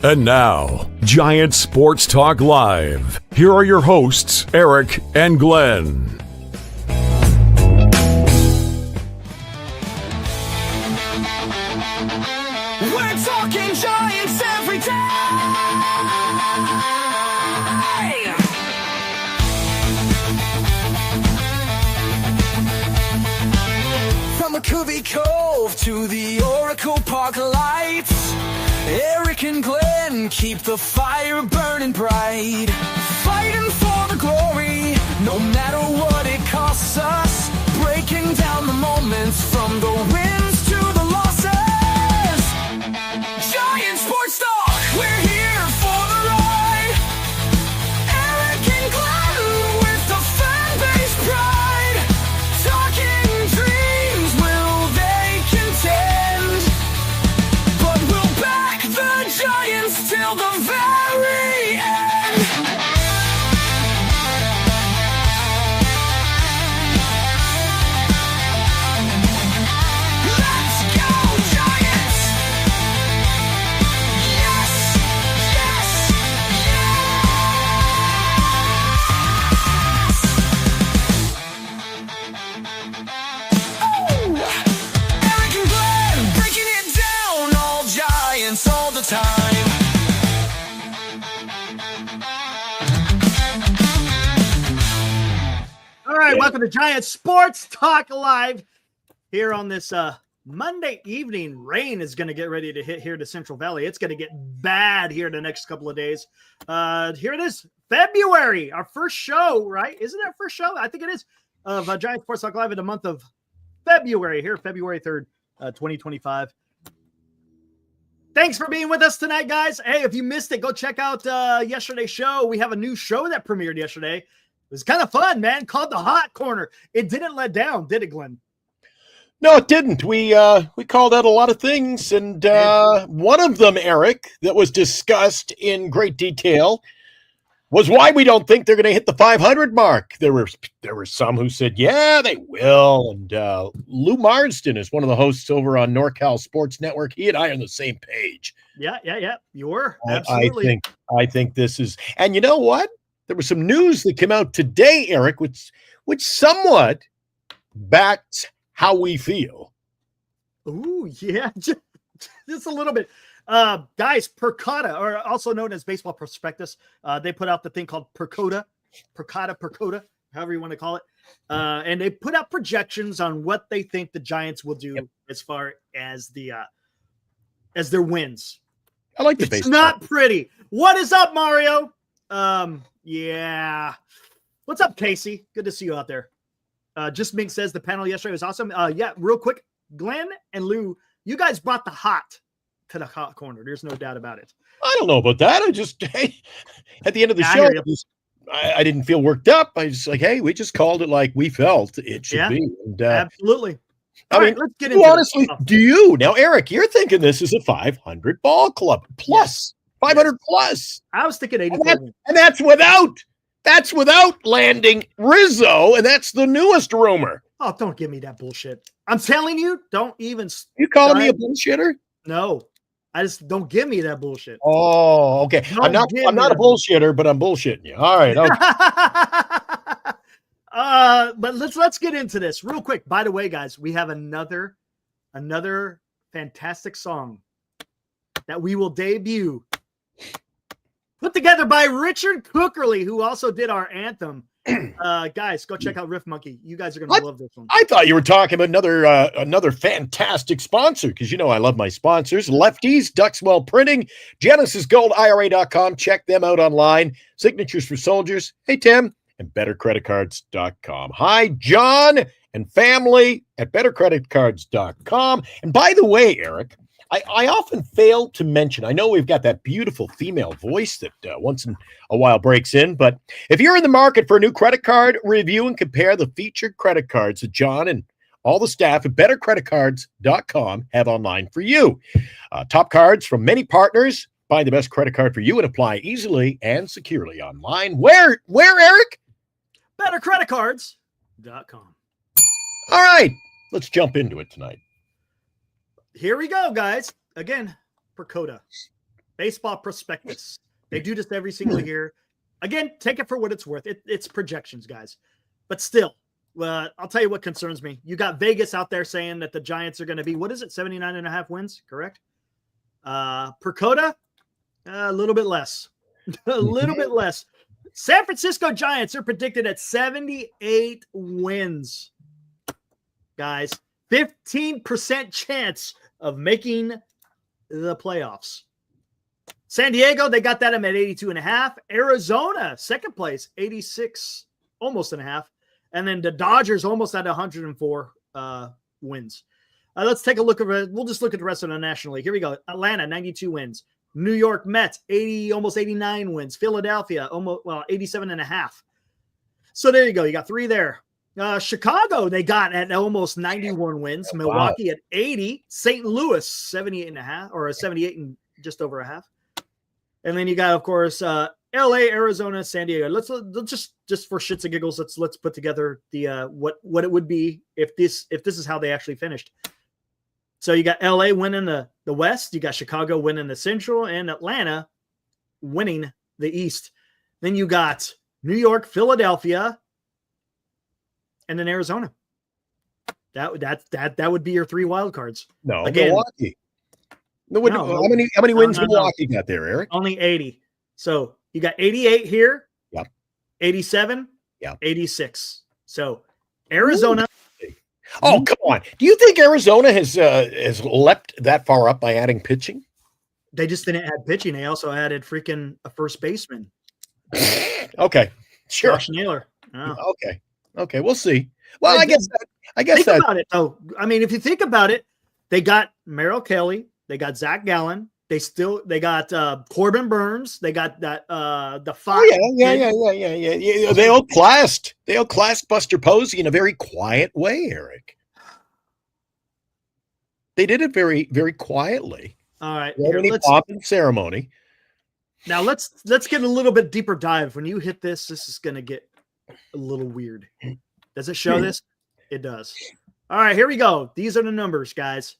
And now, Giant Sports Talk Live. Here are your hosts, Eric and Glenn. We're talking Giants every day. From McCovey Cove to the Oracle Park lights, Eric and Glenn keep the fire burning bright, fighting for the glory, no matter what it costs us, breaking down the moments from the wins to the losses. Giant Sports Talk, we're here for the ride. Eric and Glenn with the fan base pride, talking dreams, will they contend? But we'll back the Giants till the very end. Let's go, Giants! Yes, yes, yes! Oh! Eric and Glenn breaking it down, all Giants all the time. All right, welcome to Giant Sports Talk Live here on this Monday evening. Rain is going to get ready to hit here to Central Valley. It's going to get bad here the next couple of days. Here it is, February, our first show, right? Isn't it our first show? I think it is, of Giant Sports Talk Live in the month of February, here, February 3rd, 2025. Thanks for being with us tonight, guys. Hey, if you missed it, go check out yesterday's show. We have a new show that premiered yesterday. It was kind of fun, man, called The Hot Corner. It didn't let down, did it, Glenn? No, it didn't. We called out a lot of things, and one of them, Eric, that was discussed in great detail was why we don't think they're going to hit the 500 mark. There were some who said, yeah, they will, and Lou Marsden is one of the hosts over on NorCal Sports Network. He and I are on the same page. Yeah. You were. Absolutely. I think this is, and you know what? There was some news that came out today, Eric, which somewhat backs how we feel. Ooh, yeah, just a little bit. Guys, PECOTA, or also known as Baseball Prospectus, they put out the thing called PECOTA, however you want to call it. And they put out projections on what they think the Giants will do as far as as their wins. I like the It's baseball. not pretty. What is up, Mario? Yeah. What's up, Casey? Good to see you out there. Just Mink says the panel yesterday was awesome. Yeah, real quick, Glenn and Lou, you guys brought the hot to the hot corner. There's no doubt about it. I don't know about that. I just, hey, at the end of the I show, hear you. I didn't feel worked up. I was like, hey, we just called it like we felt it should be. And, Absolutely. I All mean, right, let's get into honestly, this. do you? Now, Eric, you're thinking this is a 500 ball club plus, 500 plus. I was thinking 84. And that's without landing Rizzo, and that's the newest rumor. Oh, don't give me that bullshit. I'm telling you, don't even. You calling me a bullshitter? No, I just don't give me that bullshit. Oh, okay. I'm not a bullshitter, but I'm bullshitting you. All right. Okay. But let's get into this real quick. By the way, guys, we have another fantastic song that we will debut, put together by Richard Cookerly, who also did our anthem. Guys, go check out Riff Monkey. You guys are gonna love this one. I thought you were talking about another fantastic sponsor, because you know I love my sponsors. Lefties, Duxwell Printing, GenesisGoldIRA.com. Check them out online. Signatures for Soldiers. Hey, Tim. And BetterCreditCards.com. Hi, John and family at BetterCreditCards.com. And by the way, Eric, I often fail to mention, I know we've got that beautiful female voice that once in a while breaks in, but if you're in the market for a new credit card, review and compare the featured credit cards that John and all the staff at BetterCreditCards.com have online for you. Top cards from many partners. Find the best credit card for you and apply easily and securely online. Where, Eric? BetterCreditCards.com. All right, let's jump into it tonight. Here we go, guys. Again, PECOTA. Baseball Prospectus. They do this every single year. Again, take it for what it's worth. It's projections, guys. But still, I'll tell you what concerns me. You got Vegas out there saying that the Giants are going to be, 79.5 wins, correct? PECOTA, a little bit less. A little bit less. San Francisco Giants are predicted at 78 wins. Guys, 15% chance of making the playoffs. San Diego, they got that at 82.5. Arizona, second place, 86, almost and a half. And then the Dodgers almost at 104 wins. Let's take a look at it. We'll just look at the rest of the National League. Here we go. Atlanta, 92 wins. New York Mets, almost 89 wins. Philadelphia, 87.5. So there you go. You got 3 there. Chicago, they got at almost 91 wins. Oh, Milwaukee at 80. St. Louis, 78.5, or 78 and just over a half. And then you got, of course, LA, Arizona, San Diego. Let's just for shits and giggles, let's put together the what it would be if this is how they actually finished. So you got LA winning the West, you got Chicago winning the Central, and Atlanta winning the East. Then you got New York, Philadelphia, and then Arizona. That would be your 3 wild cards. No, again, Milwaukee. How many wins Milwaukee got there, Eric? Only 80. So you got 88 here. Yep. 87. Yep. 86. So Arizona. Ooh. Oh, come on. Do you think Arizona has leapt that far up by adding pitching? They just didn't add pitching. They also added freaking a first baseman. Okay. Sure. Josh Naylor. Oh. Okay. We'll see. Well, I guess think about it though. I mean, if you think about it, they got Merrill Kelly. They got Zach Gallen. They got Corbin Burns. They got that the five. Oh, yeah. They outclassed Buster Posey in a very quiet way, Eric. They did it very, very quietly. All right. Pomp and ceremony. Now let's get a little bit deeper dive. When you hit this is going to get a little weird. Does it show this? It does. All right, here we go. These are the numbers, guys.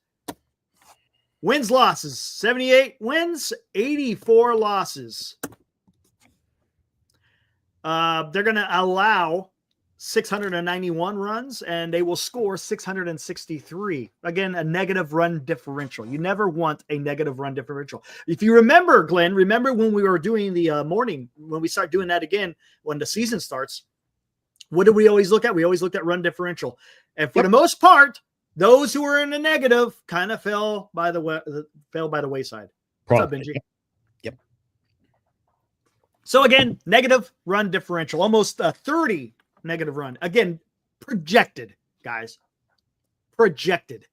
Wins, losses, 78 wins, 84 losses. They're going to allow 691 runs, and they will score 663. Again, a negative run differential. You never want a negative run differential. If you remember, Glenn, when we were doing the morning, when we start doing that again, when the season starts, what did we always look at? We always looked at run differential. And for the most part, those who were in the negative kind of fell by the wayside. What's up, Benji? Yep. So again, negative run differential, almost 30 negative run. Again, projected, guys. Projected.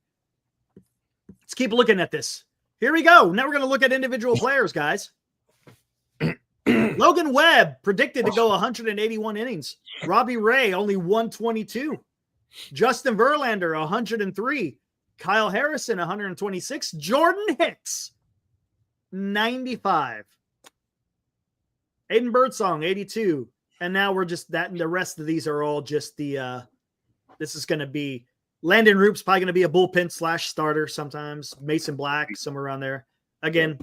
Let's keep looking at this. Here we go. Now we're going to look at individual players, guys. Logan Webb predicted to go 181 innings. Robbie Ray only 122. Justin Verlander, 103. Kyle Harrison, 126. Jordan Hicks, 95. Aiden Birdsong, 82. And now we're just that, and the rest of these are all just the this is going to be Landon Roop's probably going to be a bullpen / starter sometimes. Mason Black, somewhere around there. Again,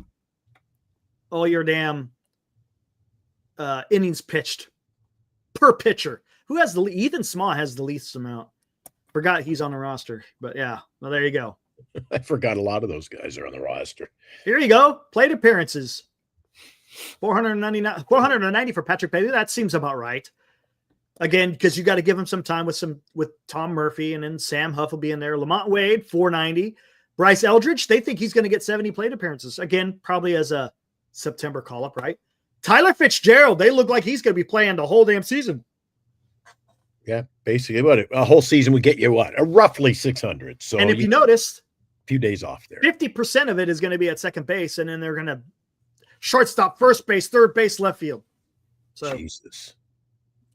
all your damn innings pitched per pitcher. Who has Ethan Small has the least amount. Forgot he's on the roster, but yeah. Well, there you go. I forgot a lot of those guys are on the roster. Here you go. Plate appearances. 490 for Patrick Bailey. That seems about right. Again, because you got to give him some time with Tom Murphy, and then Sam Huff will be in there. Lamont Wade, 490. Bryce Eldridge, they think he's going to get 70 plate appearances. Again, probably as a September call-up, right? Tyler Fitzgerald, they look like he's going to be playing the whole damn season. Yeah, basically, a whole season would get you a roughly 600. So, and if you noticed, a few days off there. 50% of it is going to be at second base, and then they're going to shortstop, first base, third base, left field. So, Jesus,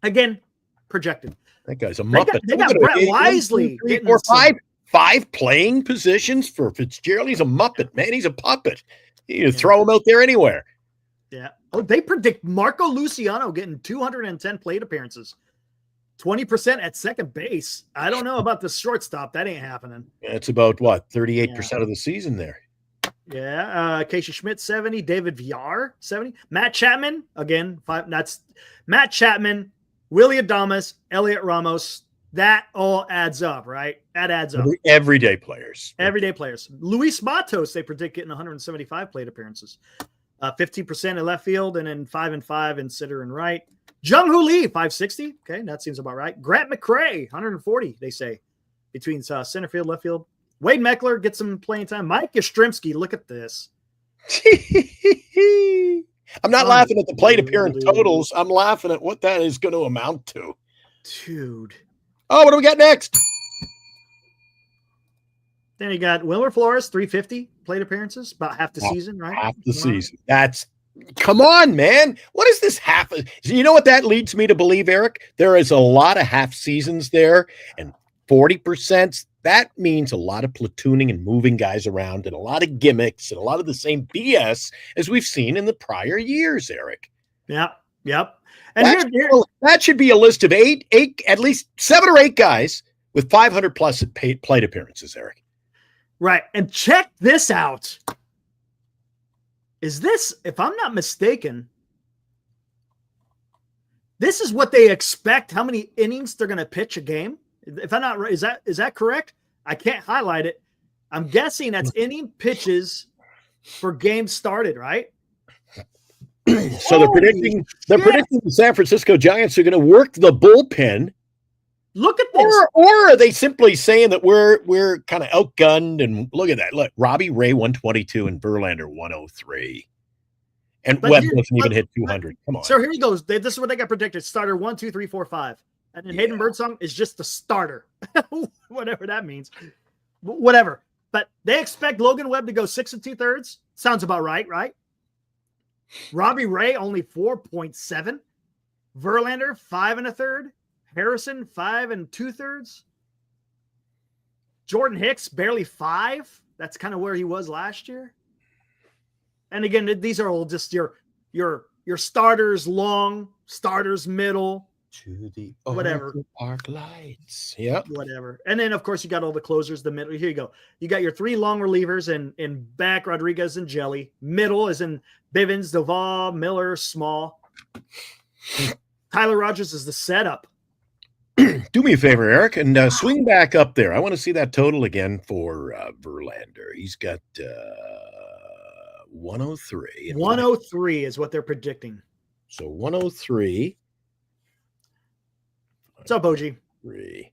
again, projected. That guy's a muppet. They got Brett Wisely. 1, 2, 3, 4, 5 playing positions for Fitzgerald. He's a muppet, man. He's a puppet. You throw him out there anywhere. Yeah. Oh, they predict Marco Luciano getting 210 plate appearances. 20% at second base. I don't know about the shortstop. That ain't happening. It's about what, 38% of the season there. Yeah. Casey Schmidt, 70. David Villar, 70. Matt Chapman, again, 5. That's Matt Chapman, Willie Adames, Elliot Ramos. That all adds up, right? That adds up. Everyday players. Everyday players. Luis Matos, they predict getting 175 plate appearances. 15% in left field, and then 5 and 5 in center and right. Jung-Hoo Lee, 560. Okay, that seems about right. Grant McCray, 140, they say, between center field, left field. Wade Meckler gets some playing time. Mike Yastrzemski, look at this. I'm not laughing at the plate appearance totals. I'm laughing at what that is going to amount to. Dude. Oh, what do we got next? Then you got Wilmer Flores, 350 plate appearances, about half the season, right? Half the season. Come on, man. What is this half? You know what that leads me to believe, Eric? There is a lot of half seasons there, and 40%. That means a lot of platooning and moving guys around, and a lot of gimmicks, and a lot of the same BS as we've seen in the prior years, Eric. Yep. And that should be a list of eight, at least 7 or 8 guys with 500 plus plate appearances, Eric. Right. And check this out. Is this, if I'm not mistaken, this is what they expect, how many innings they're going to pitch a game? If I'm not right, is that correct? I can't highlight it. I'm guessing that's inning pitches for games started, right? So they're predicting the San Francisco Giants are going to work the bullpen. Look at this. Or are they simply saying that we're kind of outgunned? And look at that. Look, Robbie Ray 122 and Verlander 103. And Webb doesn't even hit 200. Come on. So here he goes. This is what they got predicted. Starter 1, 2, 3, 4, 5. And then Hayden Birdsong is just the starter. Whatever that means. Whatever. But they expect Logan Webb to go 6 2/3. Sounds about right, right? Robbie Ray only 4.7. Verlander 5 1/3. Harrison 5 2/3. Jordan Hicks barely 5. That's kind of where he was last year. And again, these are all just your starters long, starters middle, to the whatever park lights. Yep. Whatever. And then of course you got all the closers, the middle. Here you go. You got your 3 long relievers in back, Rodriguez and Jelly. Middle is in Bivens, Duvall, Miller, Small. Tyler Rogers is the setup. Do me a favor, Eric, and swing back up there. I want to see that total again for Verlander. He's got 103. 103 is what they're predicting. So 103. What's up, OG? 3.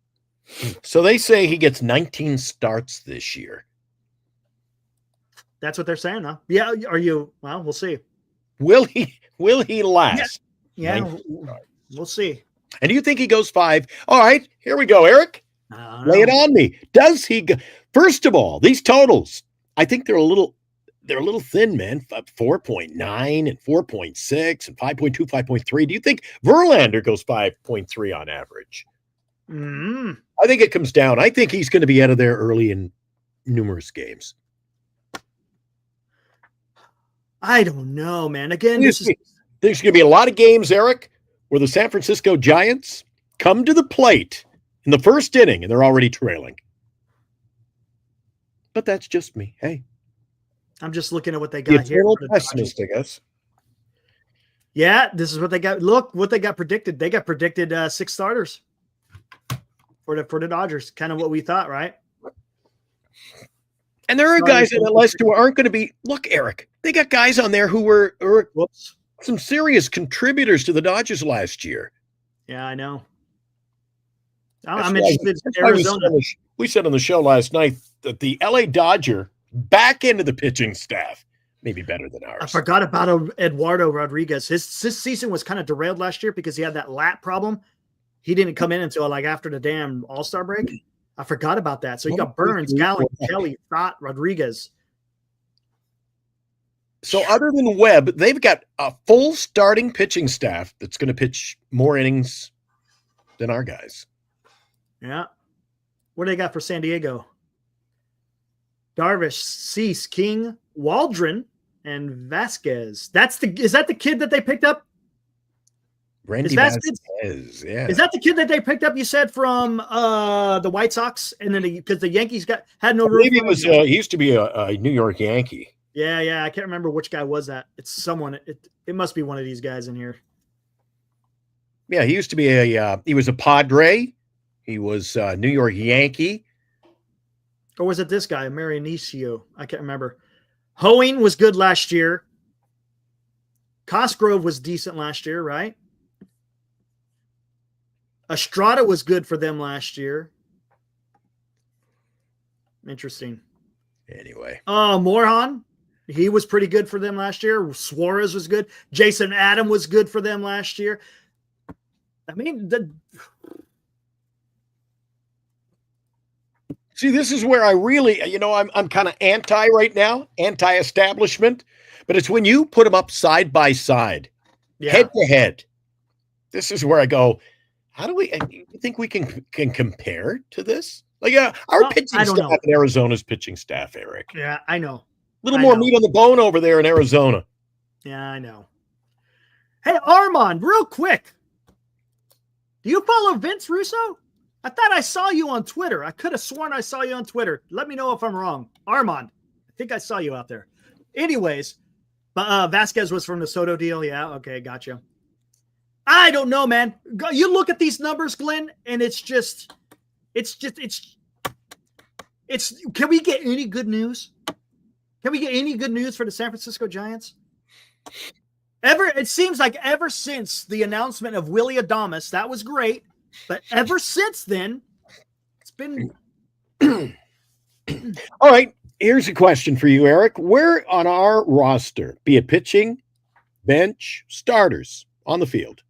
So they say he gets 19 starts this year. That's what they're saying, huh? Yeah. Are you? Well, we'll see. Will he last? Yeah. We'll see. And do you think he goes 5? All right, here we go, Eric. Lay it on me. Does he go? First of all, these totals, I think they're a little thin, man. 4.9 and 4.6 and 5.2, 5.3. Do you think Verlander goes 5.3 on average? I think it comes down. I think he's going to be out of there early in numerous games. I don't know, man. Again, there's going to be a lot of games, Eric, where the San Francisco Giants come to the plate in the first inning and they're already trailing. But that's just me. Hey. I'm just looking at what they got here. Pessimist, I guess. Yeah, this is what they got. Look what they got predicted. They got predicted 6 starters for the Dodgers. Kind of what we thought, right? And there are guys in that list who aren't going to be. Look, Eric, they got guys on there who were some serious contributors to the Dodgers last year. Yeah, I know. I'm interested in Arizona. We said on the show last night that the LA Dodger back into the pitching staff may be better than ours. I forgot about Eduardo Rodriguez. His season was kind of derailed last year because he had that lat problem. He didn't come in until like after the damn All-Star break. I forgot about that. So you got Burns, Galley, Kelly, Thott, Rodriguez. So other than Webb, they've got a full starting pitching staff that's going to pitch more innings than our guys. Yeah. What do they got for San Diego? Darvish, Cease, King, Waldron, and Vasquez. Is that the kid that they picked up? Randy Vasquez, yeah. Is that the kid that they picked up? You said from the White Sox, and then because the Yankees had no room. He used to be a New York Yankee. Yeah. I can't remember which guy was that. It's someone. It must be one of these guys in here. Yeah, he used to be he was a Padre. He was a New York Yankee. Or was it this guy, Marinicio? I can't remember. Hoeing was good last year. Cosgrove was decent last year, right? Estrada was good for them last year. Interesting. Anyway. Morejon, he was pretty good for them last year. Suarez was good. Jason Adam was good for them last year. I mean, See, this is where I really, I'm kind of anti right now, anti-establishment, but it's when you put them up side by side, head to head. This is where I go, how do we, you think we can compare to this? Like our pitching staff in Arizona's pitching staff, Eric. Yeah, I know. A little more meat on the bone over there in Arizona. Yeah, I know. Hey, Armand, real quick. Do you follow Vince Russo? I thought I saw you on Twitter. I could have sworn I saw you on Twitter. Let me know if I'm wrong. Armand, I think I saw you out there. Anyways, but Vasquez was from the Soto deal. Yeah, okay, gotcha. I don't know, man. You look at these numbers, Glenn, and it's can we get any good news? Can we get any good news for the San Francisco Giants? It seems like ever since the announcement of Willie Adames, that was great. But ever since then, it's been. All right. Here's a question for you, Eric. Where on our roster, be it pitching, bench, starters on the field,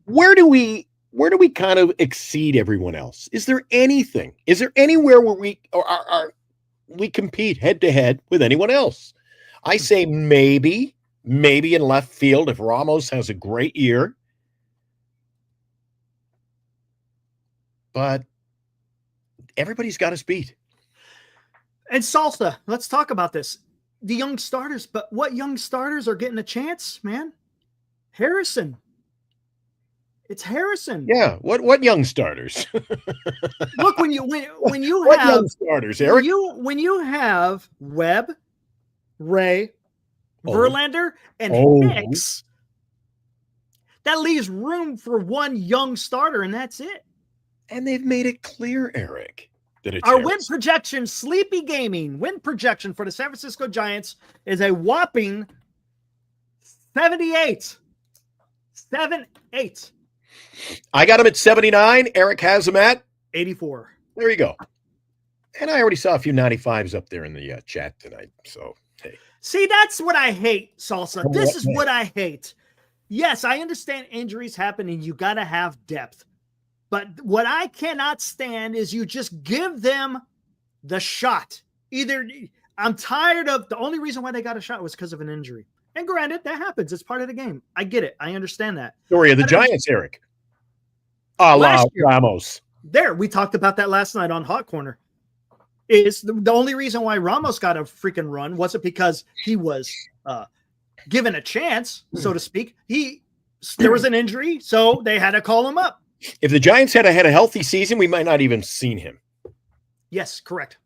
where do we kind of exceed everyone else? Is there anything? Is there anywhere where we compete head to head with anyone else? I say maybe in left field if Ramos has a great year. But everybody's got us beat. And Salsa, let's talk about this. The young starters, but what young starters are getting a chance, man? Harrison. It's Harrison. Yeah. What young starters? Look, when you what have young starters, Eric? when you have Webb, Ray, Verlander, and Hicks, that leaves room for one young starter, and that's it. And they've made it clear, Eric, that it's our win projection, Sleepy Gaming win projection for the San Francisco Giants is a whopping 78. 78. I got him at 79. Eric has him at 84. There you go. And I already saw a few 95s up there in the chat tonight. So, hey. See, that's what I hate, Salsa. This is what I hate. Yes, I understand injuries happen and you got to have depth. But what I cannot stand is you just give them the shot. I'm tired of the only reason why they got a shot was because of an injury. And granted, that happens. It's part of the game. I get it. I understand that. Story of the Giants, Eric. Ramos. There, we talked about that last night on Hot Corner. Is the only reason why Ramos got a freaking run wasn't because he was given a chance, so to speak. There was an injury, so they had to call him up. If the Giants had a healthy season, we might not even seen him. Yes, correct.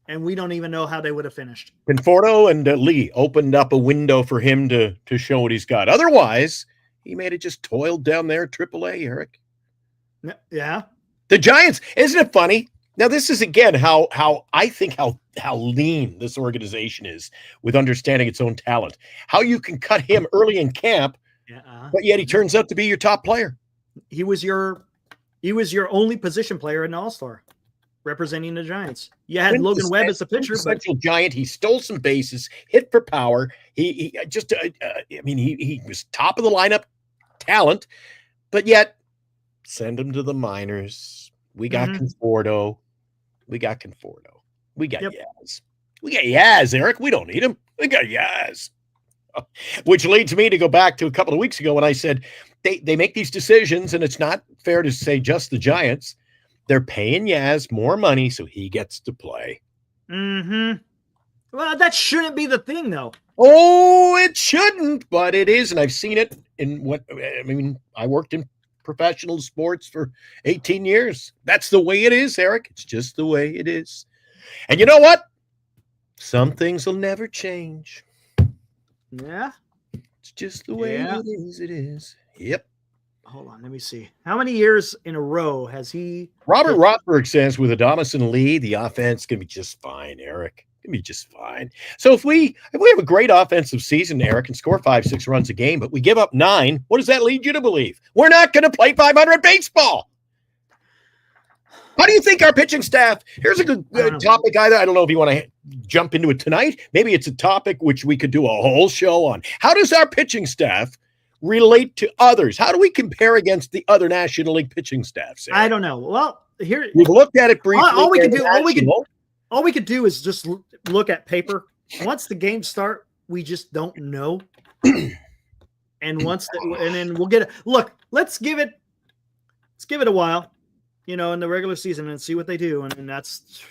And we don't even know how they would have finished. Conforto and Lee opened up a window for him to show what he's got. Otherwise, he may have just toiled down there at AAA, Eric. Yeah. The Giants, isn't it funny? Now, this is, again, how I think how lean this organization is with understanding its own talent. How you can cut him early in camp, but yet he turns out to be your top player. He was your only position player in All-Star representing the Giants. You had Logan Webb as a pitcher, but Giant. He stole some bases, hit for power. He was top of the lineup talent, but yet send him to the minors. We got Conforto. We got Yaz. We got Yaz, Eric. We don't need him. We got Yaz. Which leads me to go back to a couple of weeks ago when I said they make these decisions, and it's not fair to say just the Giants. They're paying Yaz more money so he gets to play. Mm-hmm. Well, that shouldn't be the thing, though. Oh, it shouldn't, but it is, and I've seen it I worked in professional sports for 18 years. That's the way it is, Eric. It's just the way it is. And you know what? Some things will never change. Yeah. It's just the way Yeah. it is. It is. Yep. Hold on, let me see. How many years in a row has he? Robert Rotberg says with Adamas and Lee, the offense can be just fine, Eric. Can be just fine. So if we have a great offensive season, Eric, and score 5-6 runs a game, but we give up 9, what does that lead you to believe? We're not going to play 500 baseball. How do you think our pitching staff? Here's a good topic. I don't know if you want to jump into it tonight. Maybe it's a topic which we could do a whole show on. How does our pitching staff relate to others? How do we compare against the other National League pitching staffs? Eric? I don't know. Well, here we've looked at it briefly. All we could do is just look at paper. Once the games start, we just don't know. And then we'll get it. Look, let's give it a while, in the regular season and see what they do. And that's,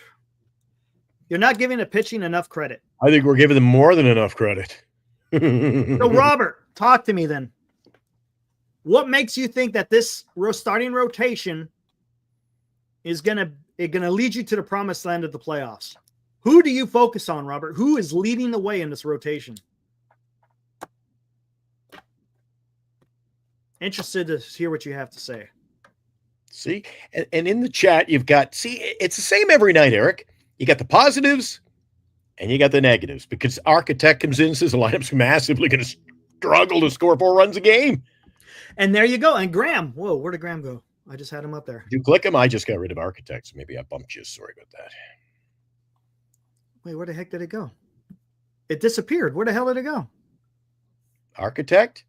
you're not giving the pitching enough credit. I think we're giving them more than enough credit. So Robert, talk to me then. What makes you think that this starting rotation is gonna lead you to the promised land of the playoffs? Who do you focus on, Robert? Who is leading the way in this rotation? Interested to hear what you have to say. See, and in the chat, you've got, it's the same every night, Eric. You got the positives and you got the negatives because Architect comes in and says the lineup's massively going to struggle to score 4 runs a game. And there you go. And Graham, whoa, where did Graham go? I just had him up there. Did you click him? I just got rid of Architects. Maybe I bumped you. Sorry about that. Wait, where the heck did it go? It disappeared. Where the hell did it go? Architect?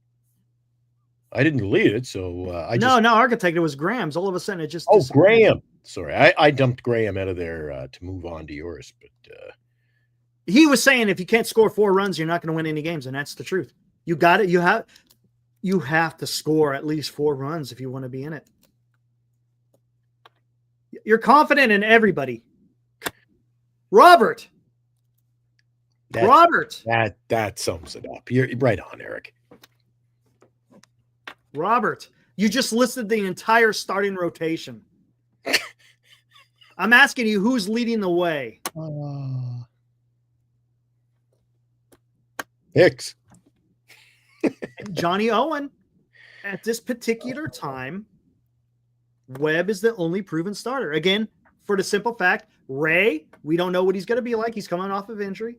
I didn't delete it, so No, Architect. It was Graham's. All of a sudden, it just Graham. Sorry, I dumped Graham out of there to move on to yours. But he was saying if you can't score 4 runs, you're not going to win any games, and that's the truth. You got it. You have to score at least 4 runs if you want to be in it. You're confident in everybody. Robert. That sums it up. You're right on, Eric. Robert, you just listed the entire starting rotation. I'm asking you who's leading the way. Hicks. Johnny Owen. At this particular time, Webb is the only proven starter. Again, for the simple fact, Ray, we don't know what he's going to be like. He's coming off of injury.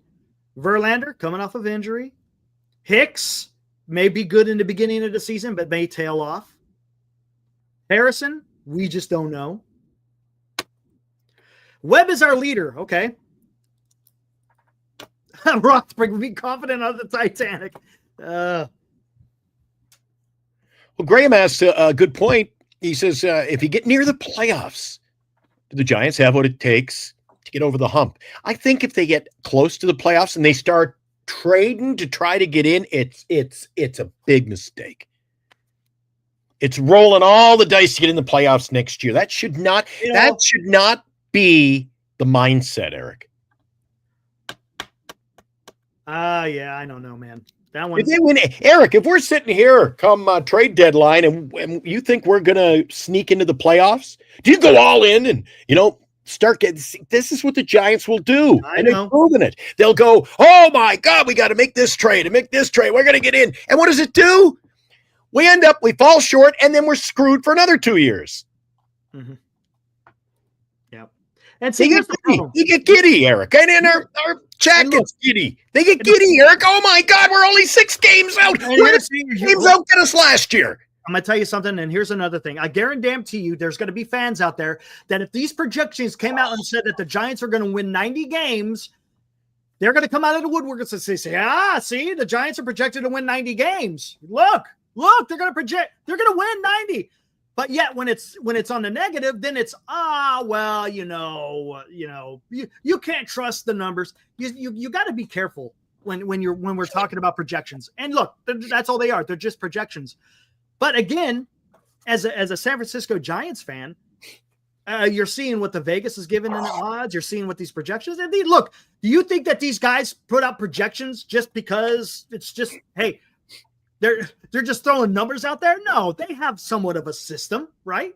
Verlander, coming off of injury. Hicks may be good in the beginning of the season, but may tail off. Harrison, we just don't know. Webb is our leader. Okay. Rothberg would be confident on the Titanic. Well, Graham asks a good point. He says, if you get near the playoffs, do the Giants have what it takes to get over the hump? I think if they get close to the playoffs and they start trading to try to get in, it's a big mistake. It's rolling all the dice to get in the playoffs next year. That should not be the mindset, Eric. Yeah, I don't know, man. That one. If they win, Eric, if we're sitting here come trade deadline and you think we're going to sneak into the playoffs, do you go all in and, start getting, this is what the Giants will do. And they're proving it. They'll go, oh my God, we got to make this trade and make this trade. We're going to get in. And what does it do? We fall short and then we're screwed for another 2 years. Mm-hmm. Yep. And see, you get giddy, Eric. And our chat gets giddy. They get giddy, Eric. Oh my God, we're only 6 games out. Where did 6 games out get us last year? I'm going to tell you something, and here's another thing. I guarantee you there's going to be fans out there that if these projections came out and said that the Giants are going to win 90 games, they're going to come out of the woodwork and say, see, the Giants are projected to win 90 games. Look, they're going to win 90. But yet when it's on the negative, then it's, you can't trust the numbers. You got to be careful when we're talking about projections. And look, that's all they are. They're just projections. But again, as a San Francisco Giants fan, you're seeing what the Vegas is giving in the odds. You're seeing what these projections. And look, do you think that these guys put out projections just because it's just, hey, they're just throwing numbers out there? No, they have somewhat of a system, right?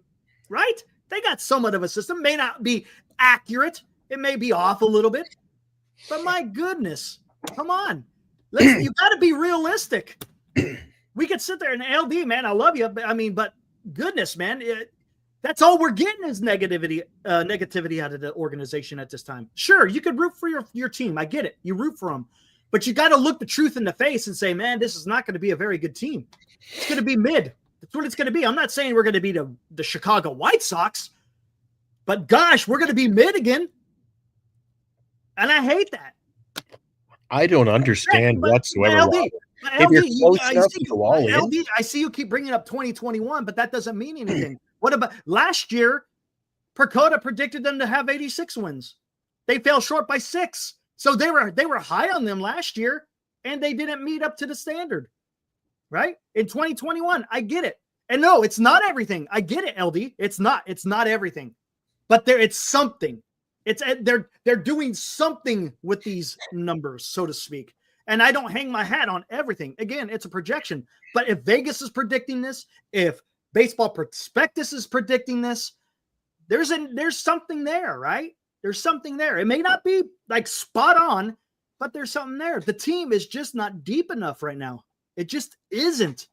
They got somewhat of a system. May not be accurate. It may be off a little bit. But my goodness, come on. You got to be realistic. We could sit there and LD, man, I love you. But goodness, man, that's all we're getting is negativity out of the organization at this time. Sure, you could root for your team. I get it. You root for them. But you got to look the truth in the face and say, man, this is not going to be a very good team. It's going to be mid. That's what it's going to be. I'm not saying we're going to be the Chicago White Sox, but gosh, we're going to be mid again. And I hate that. I don't understand whatsoever. LD, if you're close enough to go all in. LD, I see you keep bringing up 2021, but that doesn't mean anything. What about last year? PECOTA predicted them to have 86 wins. They fell short by 6. So they were high on them last year, and they didn't meet up to the standard, right? In 2021, I get it. And no, it's not everything. I get it, LD. It's not everything. But it's something. They're doing something with these numbers, so to speak. And I don't hang my hat on everything. Again, it's a projection. But if Vegas is predicting this, if Baseball Prospectus is predicting this, there's something there, right? There's something there. It may not be like spot on, but there's something there. The team is just not deep enough right now. It just isn't.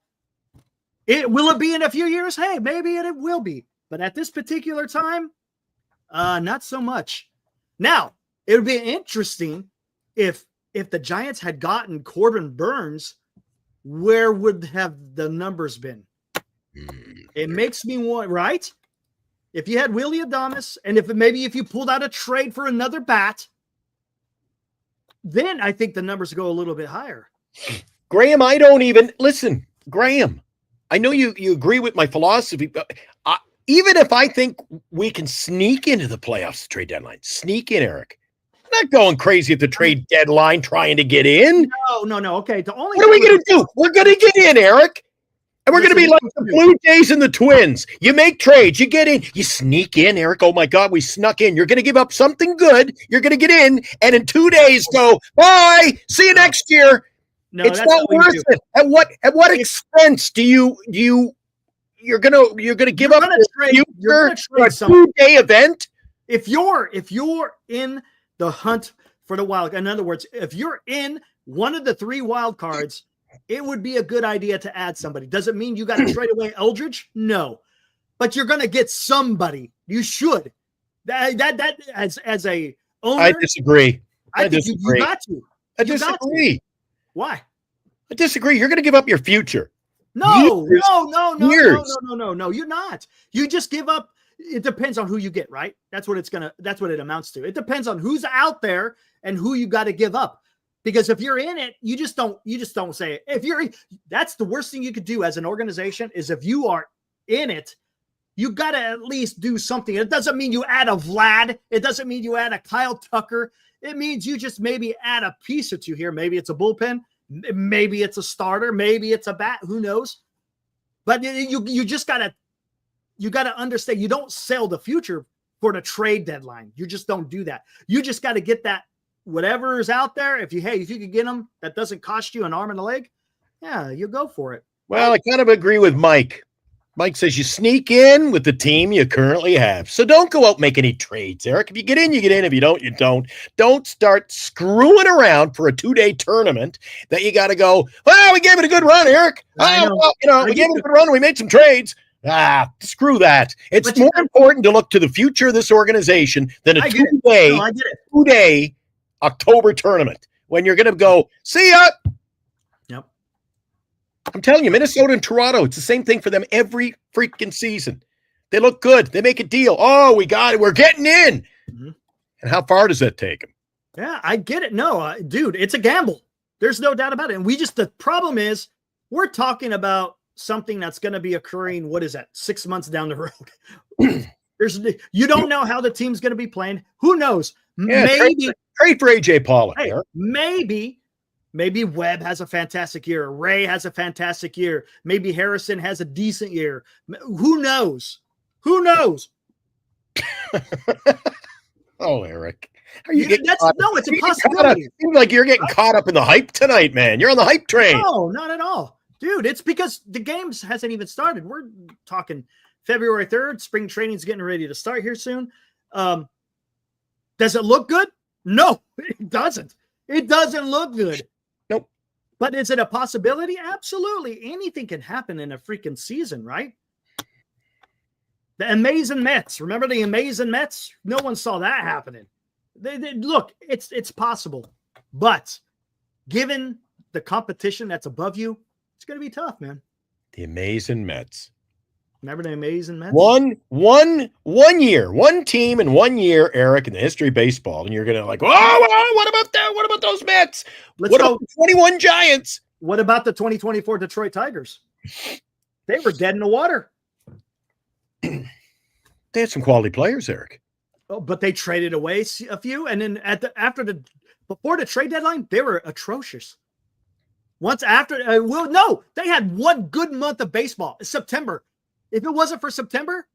Will it be in a few years? Hey, maybe it will be. But at this particular time, not so much. Now, it would be interesting if the Giants had gotten Corbin Burns, where would have the numbers been? It makes me want, right? If you had Willie Adames, and if you pulled out a trade for another bat, then I think the numbers go a little bit higher. Graham, I don't even listen. Graham, I know you agree with my philosophy, but even if I think we can sneak into the playoffs, the trade deadline, sneak in, Eric. I'm not going crazy at the trade deadline trying to get in. No. Okay, what are we going to do? We're going to get in, Eric. And we're going to be like the Blue Jays and the Twins. You make trades, you get in, you sneak in, Eric. Oh my God, we snuck in. You're going to give up something good. You're going to get in, and in 2 days go, bye. See you next year. No, it's not worth it. At what expense do you're gonna give up your future for a 2-day event? If you're in the hunt for the wild, in other words, if you're in one of the 3 wild cards, it would be a good idea to add somebody. Does it mean you got to trade away Eldridge? No, but you're going to get somebody. You should. That as a owner, I disagree. I think you got to. I disagree. Why? I disagree. You're going to give up your future. No. You're not. You just give up. It depends on who you get, right? That's what it amounts to. It depends on who's out there and who you got to give up. Because if you're in it, you just don't say it. That's the worst thing you could do as an organization is if you are in it, you got to at least do something. It doesn't mean you add a Vlad. It doesn't mean you add a Kyle Tucker. It means you just maybe add a piece or two here. Maybe it's a bullpen. Maybe it's a starter. Maybe it's a bat. Who knows? But you just got to understand, you don't sell the future for the trade deadline. You just don't do that. You just got to get that whatever is out there. If you could get them, that doesn't cost you an arm and a leg. Yeah, you go for it. Well, I kind of agree with Mike. Mike says you sneak in with the team you currently have. So don't go out and make any trades, Eric. If you get in, you get in. If you don't, you don't. Don't start screwing around for a 2-day tournament that you got to go, well, we gave it a good run, Eric. We gave it a good run. We made some trades. Screw that. It's more important to look to the future of this organization than a 2-day October tournament when you're going to go, see ya. Yep. I'm telling you, Minnesota and Toronto, it's the same thing for them every freaking season. They look good. They make a deal. Oh, we got it. We're getting in. Mm-hmm. And how far does that take them? Yeah, I get it. No, dude, it's a gamble. There's no doubt about it. And the problem is we're talking about something that's going to be occurring. What is that? 6 months down the road. You don't know how the team's going to be playing. Who knows? Yeah, trade for AJ Pollock. Hey, maybe Webb has a fantastic year. Ray has a fantastic year. Maybe Harrison has a decent year. Who knows? Oh, Eric. Are you getting it's a possibility. It seems like you're getting caught up in the hype tonight, man. You're on the hype train. No, not at all. Dude, it's because the games hasn't even started. We're talking February 3rd. Spring training's getting ready to start here soon. Does it look good? No, it doesn't. It doesn't look good. Nope. But is it a possibility? Absolutely. Anything can happen in a freaking season, right? The amazing Mets. Remember the amazing Mets? No one saw that happening. Look, it's possible. But given the competition that's above you, it's going to be tough, man. The amazing Mets. Remember the amazing Mets? One year, one team in 1 year, Eric, in the history of baseball. And you're going to like, oh, what about that? What about those Mets? Let's what go. about the 21 Giants? What about the 2024 Detroit Tigers? They were dead in the water. They had some quality players, Eric. Oh, but they traded away a few. And then before the trade deadline, they were atrocious. Once after, they had one good month of baseball, September. If it wasn't for September,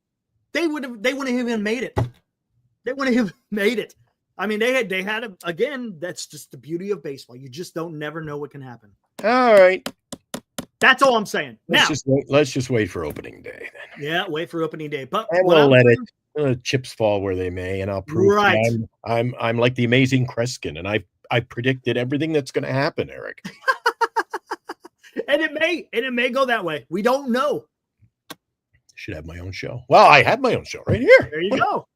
they wouldn't have even made it. They wouldn't have made it. I mean, they had again. That's just the beauty of baseball. You just never know what can happen. All right. That's all I'm saying. Let's just wait for opening day then. Yeah, wait for opening day. But and we'll let it chips fall where they may, and I'll prove right. I'm like the amazing Kreskin, and I predicted everything that's going to happen, Eric. and it may go that way. We don't know. Should have my own show. Well, I have my own show right here. There you go.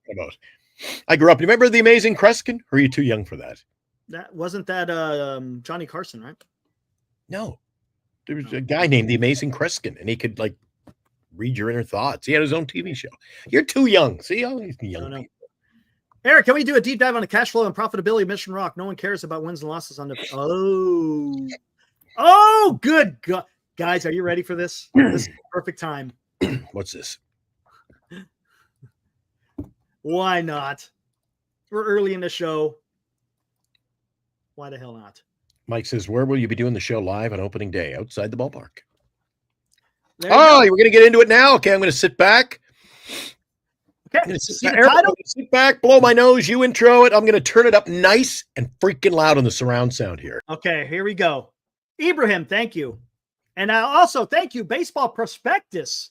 I grew up. You remember the amazing Kreskin? Or are you too young for that? That wasn't Johnny Carson, right? No. There was a guy named the Amazing Kreskin, and he could like read your inner thoughts. He had his own TV show. You're too young. See, all these young people. Eric, can we do a deep dive on the cash flow and profitability of Mission Rock? No one cares about wins and losses on the. Oh, good God. Guys, are you ready for this? This is the perfect time. What's this? Why not? We're early in the show. Why the hell not? Mike says, where will you be doing the show live on opening day? Outside the ballpark. Oh, we're going to get into it now. Okay, I'm going to sit back. Okay. I'm going to sit back, blow my nose, you intro it. I'm going to turn it up nice and freaking loud on the surround sound here. Okay, here we go. Ibrahim, thank you. And I also thank you, Baseball Prospectus,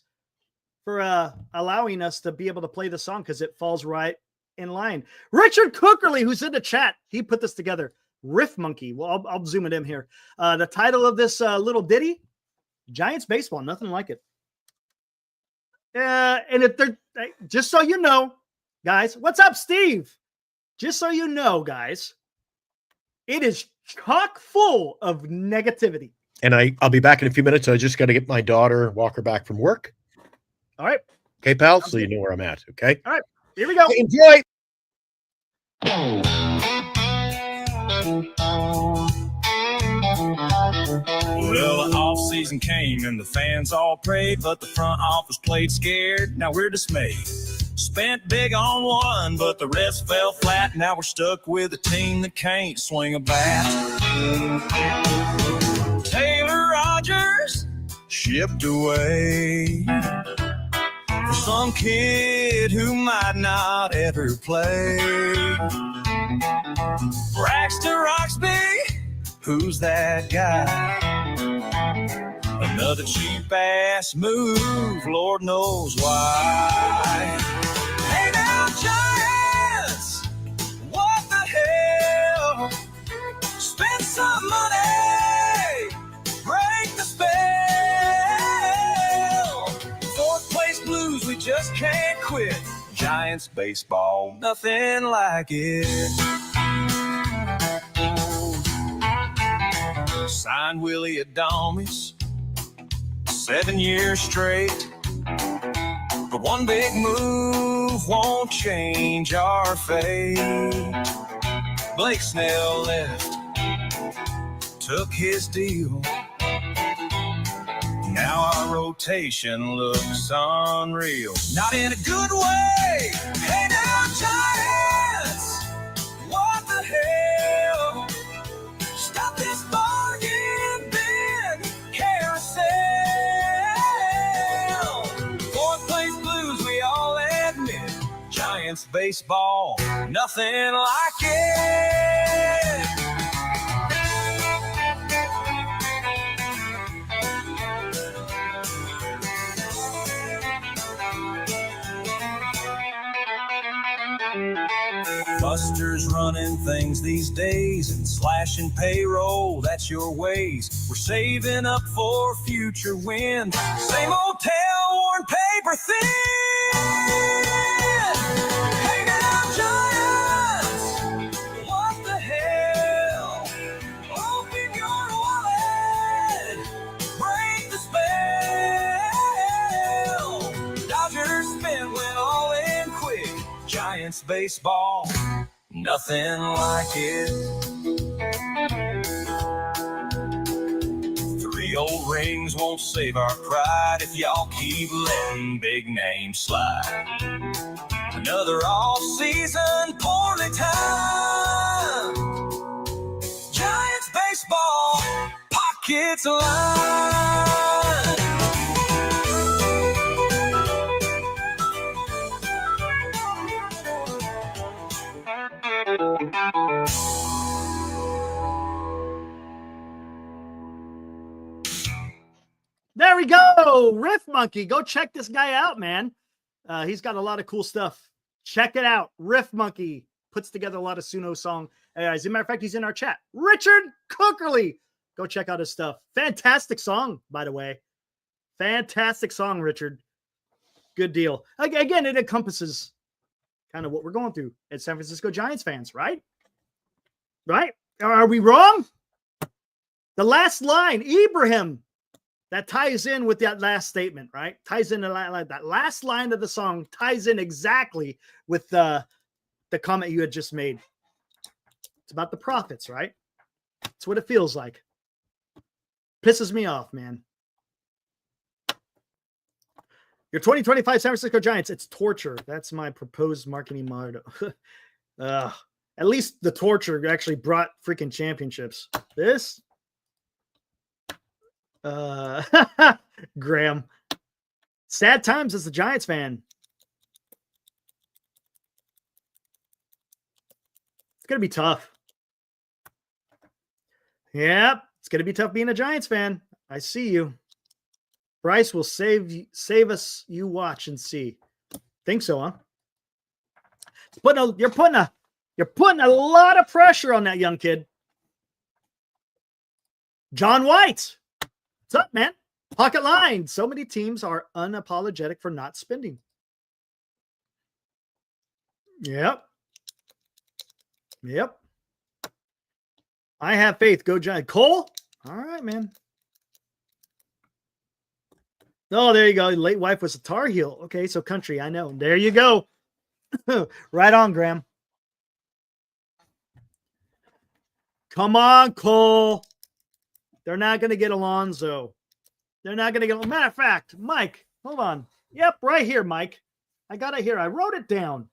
for allowing us to be able to play the song because it falls right in line. Richard Cookerly, who's in the chat, he put this together. Riff Monkey. Well, I'll zoom it in here. The title of this little ditty, Giants Baseball, nothing like it. And if they're just so you know, guys, what's up, Steve? Just so you know, guys, it is chock full of negativity. And I'll be back in a few minutes. I just got to get my daughter, walk her back from work. All right. Okay, pal. So you know where I'm at. Okay. All right. Here we go. Okay, enjoy. Well, the off-season came and the fans all prayed, but the front office played scared. Now we're dismayed. Spent big on one, but the rest fell flat. Now we're stuck with a team that can't swing a bat. Taylor Rogers shipped away for some kid who might not ever play. Braxton Roxby, who's that guy? Another cheap ass move, Lord knows why. Hey now, Giants, what the hell? Spend some money, break the spell. Fourth place Blues, we just can't quit. Giants baseball, nothing like it. Signed Willie Adames 7 years straight, but one big move won't change our fate. Blake Snell left, took his deal. Now our rotation looks unreal. Not in a good way. Hey now, Giants, what the hell? Stop this bargain bin carousel. Fourth place Blues, we all admit. Giants baseball, nothing like it. Buster's running things these days and slashing payroll, that's your ways. We're saving up for future wins. Same old tail-worn paper thin. Hanging out giants, what the hell? Open your wallet, break the spell. Dodgers spin went all in quick. Giants baseball, nothing like it. 3 old rings won't save our pride if y'all keep letting big names slide. Another all-season poorly timed. Giants baseball, pockets lined. There we go. Riff Monkey. Go check this guy out, man. He's got a lot of cool stuff. Check it out. Riff Monkey puts together a lot of Suno song. As a matter of fact, he's in our chat. Richard Cookerly. Go check out his stuff. Fantastic song, by the way. Fantastic song, Richard. Good deal. Again, it encompasses kind of what we're going through as San Francisco Giants fans, right? Right? Are we wrong? The last line, Ibrahim, that ties in with that last statement, right? Ties in that last line of the song ties in exactly with the comment you had just made. It's about the prophets, right? It's what it feels like. Pisses me off, man. Your 2025 San Francisco Giants, it's torture. That's my proposed marketing motto. At least the torture actually brought freaking championships. This? Graham. Sad times as a Giants fan. It's going to be tough. Yep, it's going to be tough being a Giants fan. I see you. Bryce will save us. You watch and see. Think so, huh? You're putting a lot of pressure on that young kid. John White. What's up, man? Pocket line. So many teams are unapologetic for not spending. Yep. I have faith. Go Giants. Cole? All right, man. Oh, there you go. Late wife was a Tar Heel. Okay, so country. I know. There you go. Right on, Graham. Come on, Cole. They're not going to get Alonso. They're not going to get. Matter of fact, Mike, hold on. Yep, right here, Mike. I got it here. I wrote it down.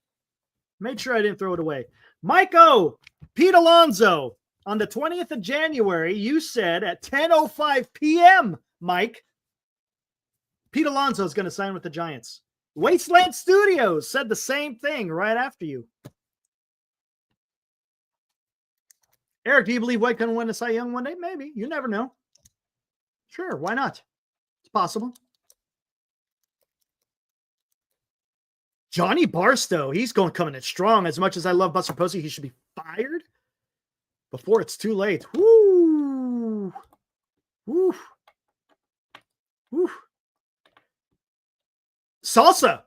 Made sure I didn't throw it away. Mike O. Pete Alonso. On the 20th of January, you said at 10:05 p.m., Mike, Pete Alonso is going to sign with the Giants. Wasteland Studios said the same thing right after you. Eric, do you believe White can win a Cy Young one day? Maybe. You never know. Sure, why not? It's possible. Johnny Barstow, he's coming in strong. As much as I love Buster Posey, he should be fired before it's too late. Woo! Woo! Woo! Salsa.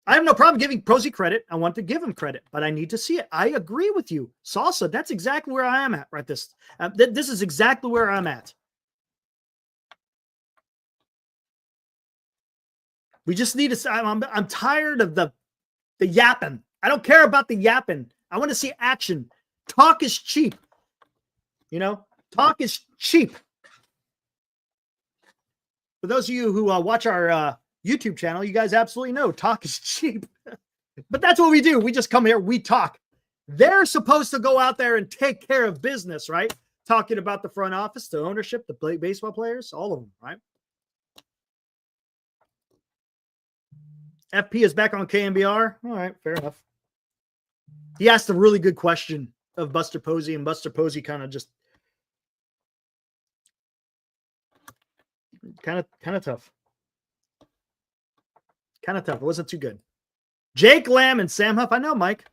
I have no problem giving Posey credit. I want to give him credit, but I need to see it. I agree with you. Salsa, that's exactly where I am at right this. This is exactly where I'm at. We just need to. I'm tired of the yapping. I don't care about the yapping. I want to see action. Talk is cheap. You know, talk is cheap. For those of you who watch our YouTube channel, you guys absolutely know talk is cheap. But that's what we do. We just come here, we talk. They're supposed to go out there and take care of business, right? Talking about the front office, the ownership, the baseball players, all of them, right? FP is back on KMBR. All right, fair enough. He asked a really good question of Buster Posey, and Buster Posey kind of just kind of tough. Kind of tough. It wasn't too good. Jake Lamb and Sam Huff. I know, Mike.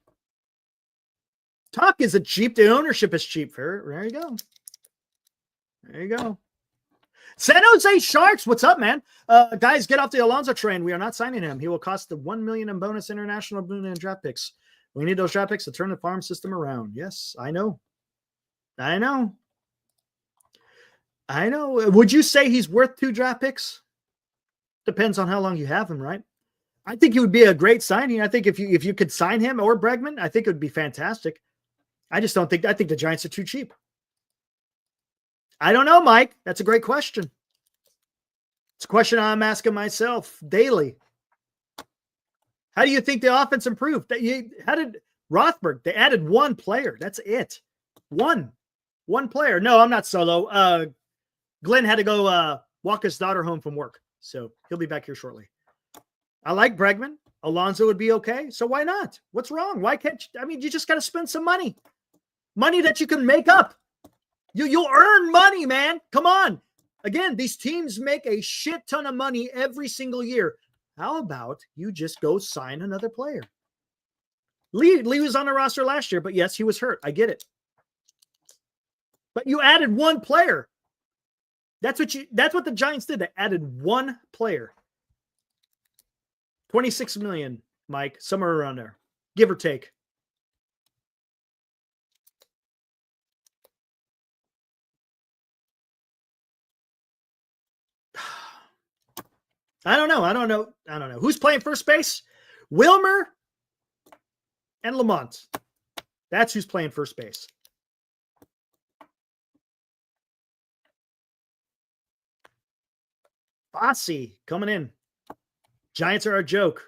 Talk isn't cheap. The ownership is cheap. There you go. There you go. San Jose Sharks, what's up, man? Guys, get off the Alonso train. We are not signing him. He will cost the $1 million in bonus international and draft picks. We need those draft picks to turn the farm system around. Yes, I know. I know. Would you say he's worth 2 draft picks? Depends on how long you have him, right? I think it would be a great signing. I think if you could sign him or Bregman, I think it would be fantastic. I just don't think I think the Giants are too cheap. I don't know, Mike. That's a great question. It's a question I'm asking myself daily. How do you think the offense improved? How did Rothberg? They added 1 player. That's it. One player. No, I'm not solo. Glenn had to go walk his daughter home from work, so he'll be back here shortly. I like Bregman. Alonso would be okay. So why not? What's wrong? Why can't you? I mean, you just got to spend some money that you can make up. You'll earn money, man. Come on. Again, these teams make a shit ton of money every single year. How about you just go sign another player? Lee was on the roster last year, but yes, he was hurt. I get it. But you added 1 player. That's what the Giants did. They added 1 player. 26 million, Mike, somewhere around there, give or take. I don't know. Who's playing first base? Wilmer and Lamont. That's who's playing first base. Fossey coming in. Giants are a joke.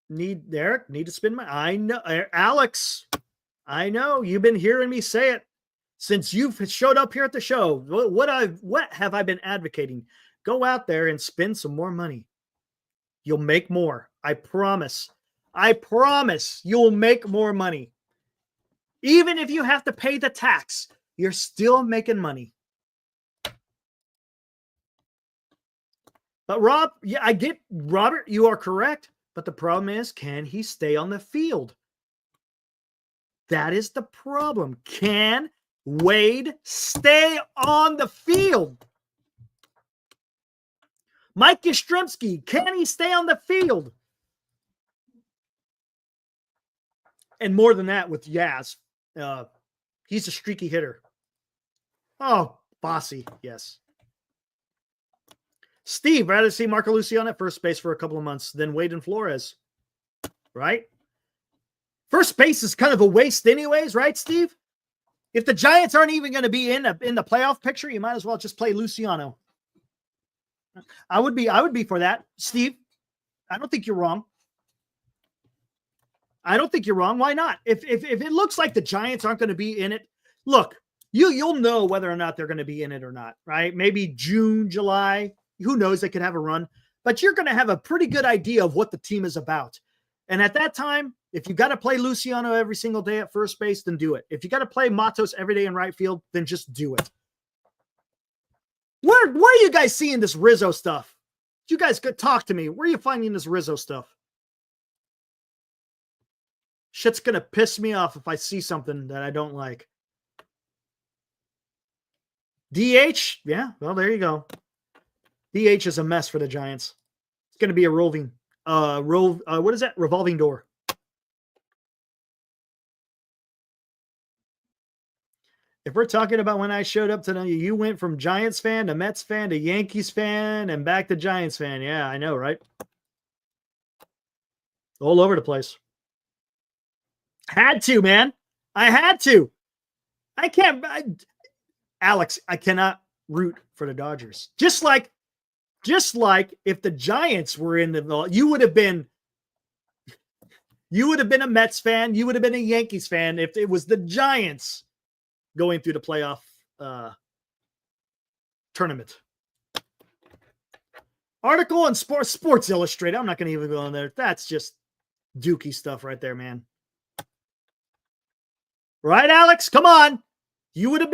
Need to spin my. I know, Alex. I know you've been hearing me say it since you've showed up here at the show. What have I been advocating? Go out there and spend some more money. You'll make more. I promise. You'll make more money. Even if you have to pay the tax, you're still making money. But Rob, yeah, I get Robert, you are correct. But the problem is, can he stay on the field? That is the problem. Can Wade stay on the field? Mike Yastrzemski, can he stay on the field? And more than that with Yaz, he's a streaky hitter. Oh, Bossy, yes. Steve, rather see Marco Luciano at first base for a couple of months than Wade and Flores, right? First base is kind of a waste anyways, right, Steve? If the Giants aren't even going to be in the playoff picture, you might as well just play Luciano. I would be for that, Steve. I don't think you're wrong. Why not? If it looks like the Giants aren't going to be in it, look, you'll know whether or not they're going to be in it or not, right? Maybe June, July. Who knows? They could have a run, but you're going to have a pretty good idea of what the team is about. And at that time, if you got to play Luciano every single day at first base, then do it. If you got to play Matos every day in right field, then just do it. Where are you guys seeing this Rizzo stuff? You guys could talk to me. Where are you finding this Rizzo stuff? Shit's going to piss me off if I see something that I don't like. DH? Yeah, well, there you go. DH is a mess for the Giants. It's going to be a what is that? Revolving door. If we're talking about when I showed up tonight, you went from Giants fan to Mets fan to Yankees fan and back to Giants fan. Yeah, I know, right? All over the place. Had to, man. I had to. Alex, I cannot root for the Dodgers. Just like if the Giants were in the, you would have been a Mets fan. You would have been a Yankees fan if it was the Giants going through the playoff tournament. Article on Sports Illustrated. I'm not going to even go on there. That's just dookie stuff right there, man. Right, Alex? Come on. You would have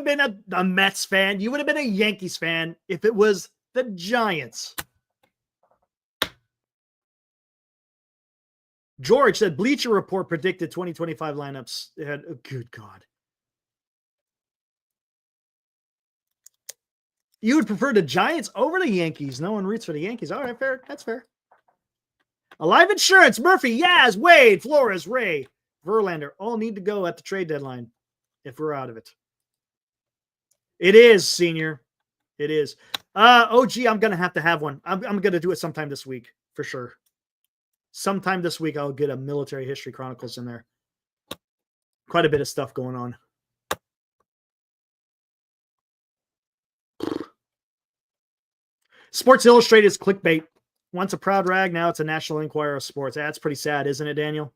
been a Mets fan. You would have been a Yankees fan if it was the Giants. George said Bleacher Report predicted 2025 lineups. Oh, good God. You would prefer the Giants over the Yankees. No one roots for the Yankees. All right, fair. That's fair. Alive Insurance, Murphy, Yaz, Wade, Flores, Ray, Verlander all need to go at the trade deadline if we're out of it. It is, Senior. It is. OG, I'm going to have one. I'm going to do it sometime this week for sure. Sometime this week, I'll get a Military History Chronicles in there. Quite a bit of stuff going on. Sports Illustrated is clickbait. Once a proud rag, now it's a National Enquirer of Sports. That's pretty sad, isn't it, Daniel?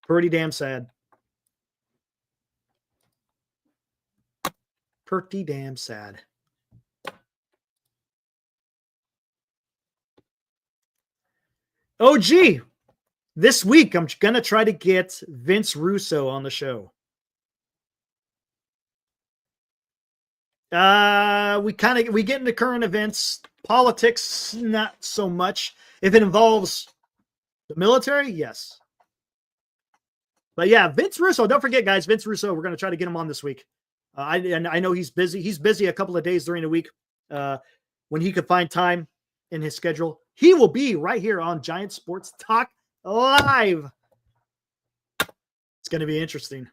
Pretty damn sad. Pretty damn sad. OG, this week I'm going to try to get Vince Russo on the show. We get into current events, politics, not so much. If it involves the military, yes. But yeah, Vince Russo, don't forget, guys, Vince Russo, we're going to try to get him on this week. I know he's busy. He's busy a couple of days during the week when he could find time in his schedule. He will be right here on Giant Sports Talk Live. It's going to be interesting.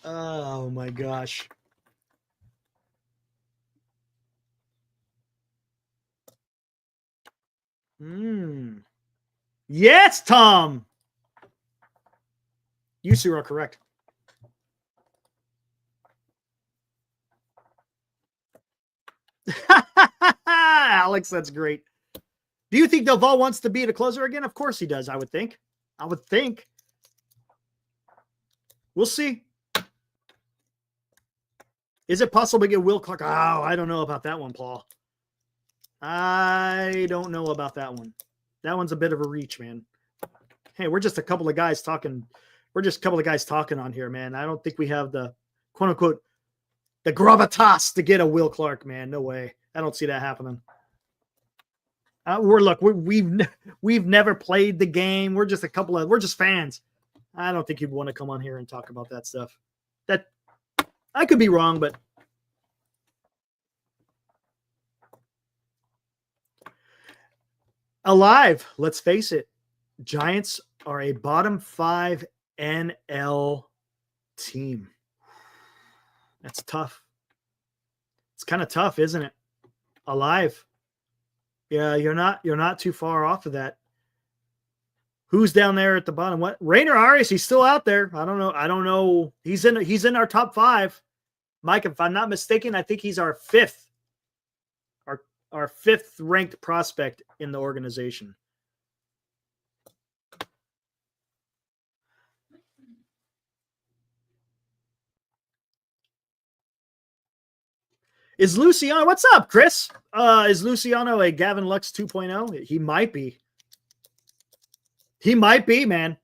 Oh my gosh. Yes, Tom. You two are correct. Alex, that's great. Do you think Delval wants to be the closer again? Of course he does, I would think. We'll see. Is it possible to get Will Clark? Oh, I don't know about that one, Paul. I don't know about that one. That one's a bit of a reach, man. Hey, we're just a couple of guys talking. We're just a couple of guys talking on here, man. I don't think we have the quote unquote the gravitas to get a Will Clark, man. No way. I don't see that happening. We've never played the game. We're just fans. I don't think you'd want to come on here and talk about that stuff. That I could be wrong, but alive. Let's face it. Giants are a bottom 5 NL team. That's tough. It's kind of tough, isn't it? Alive. Yeah, you're not too far off of that. Who's down there at the bottom? What? Rainer Arias, he's still out there. I don't know. He's in our top 5. Mike, if I'm not mistaken, I think he's our 5th. Our 5th ranked prospect in the organization. Is Luciano, what's up, Chris? Is Luciano a Gavin Lux 2.0? He might be. He might be, man.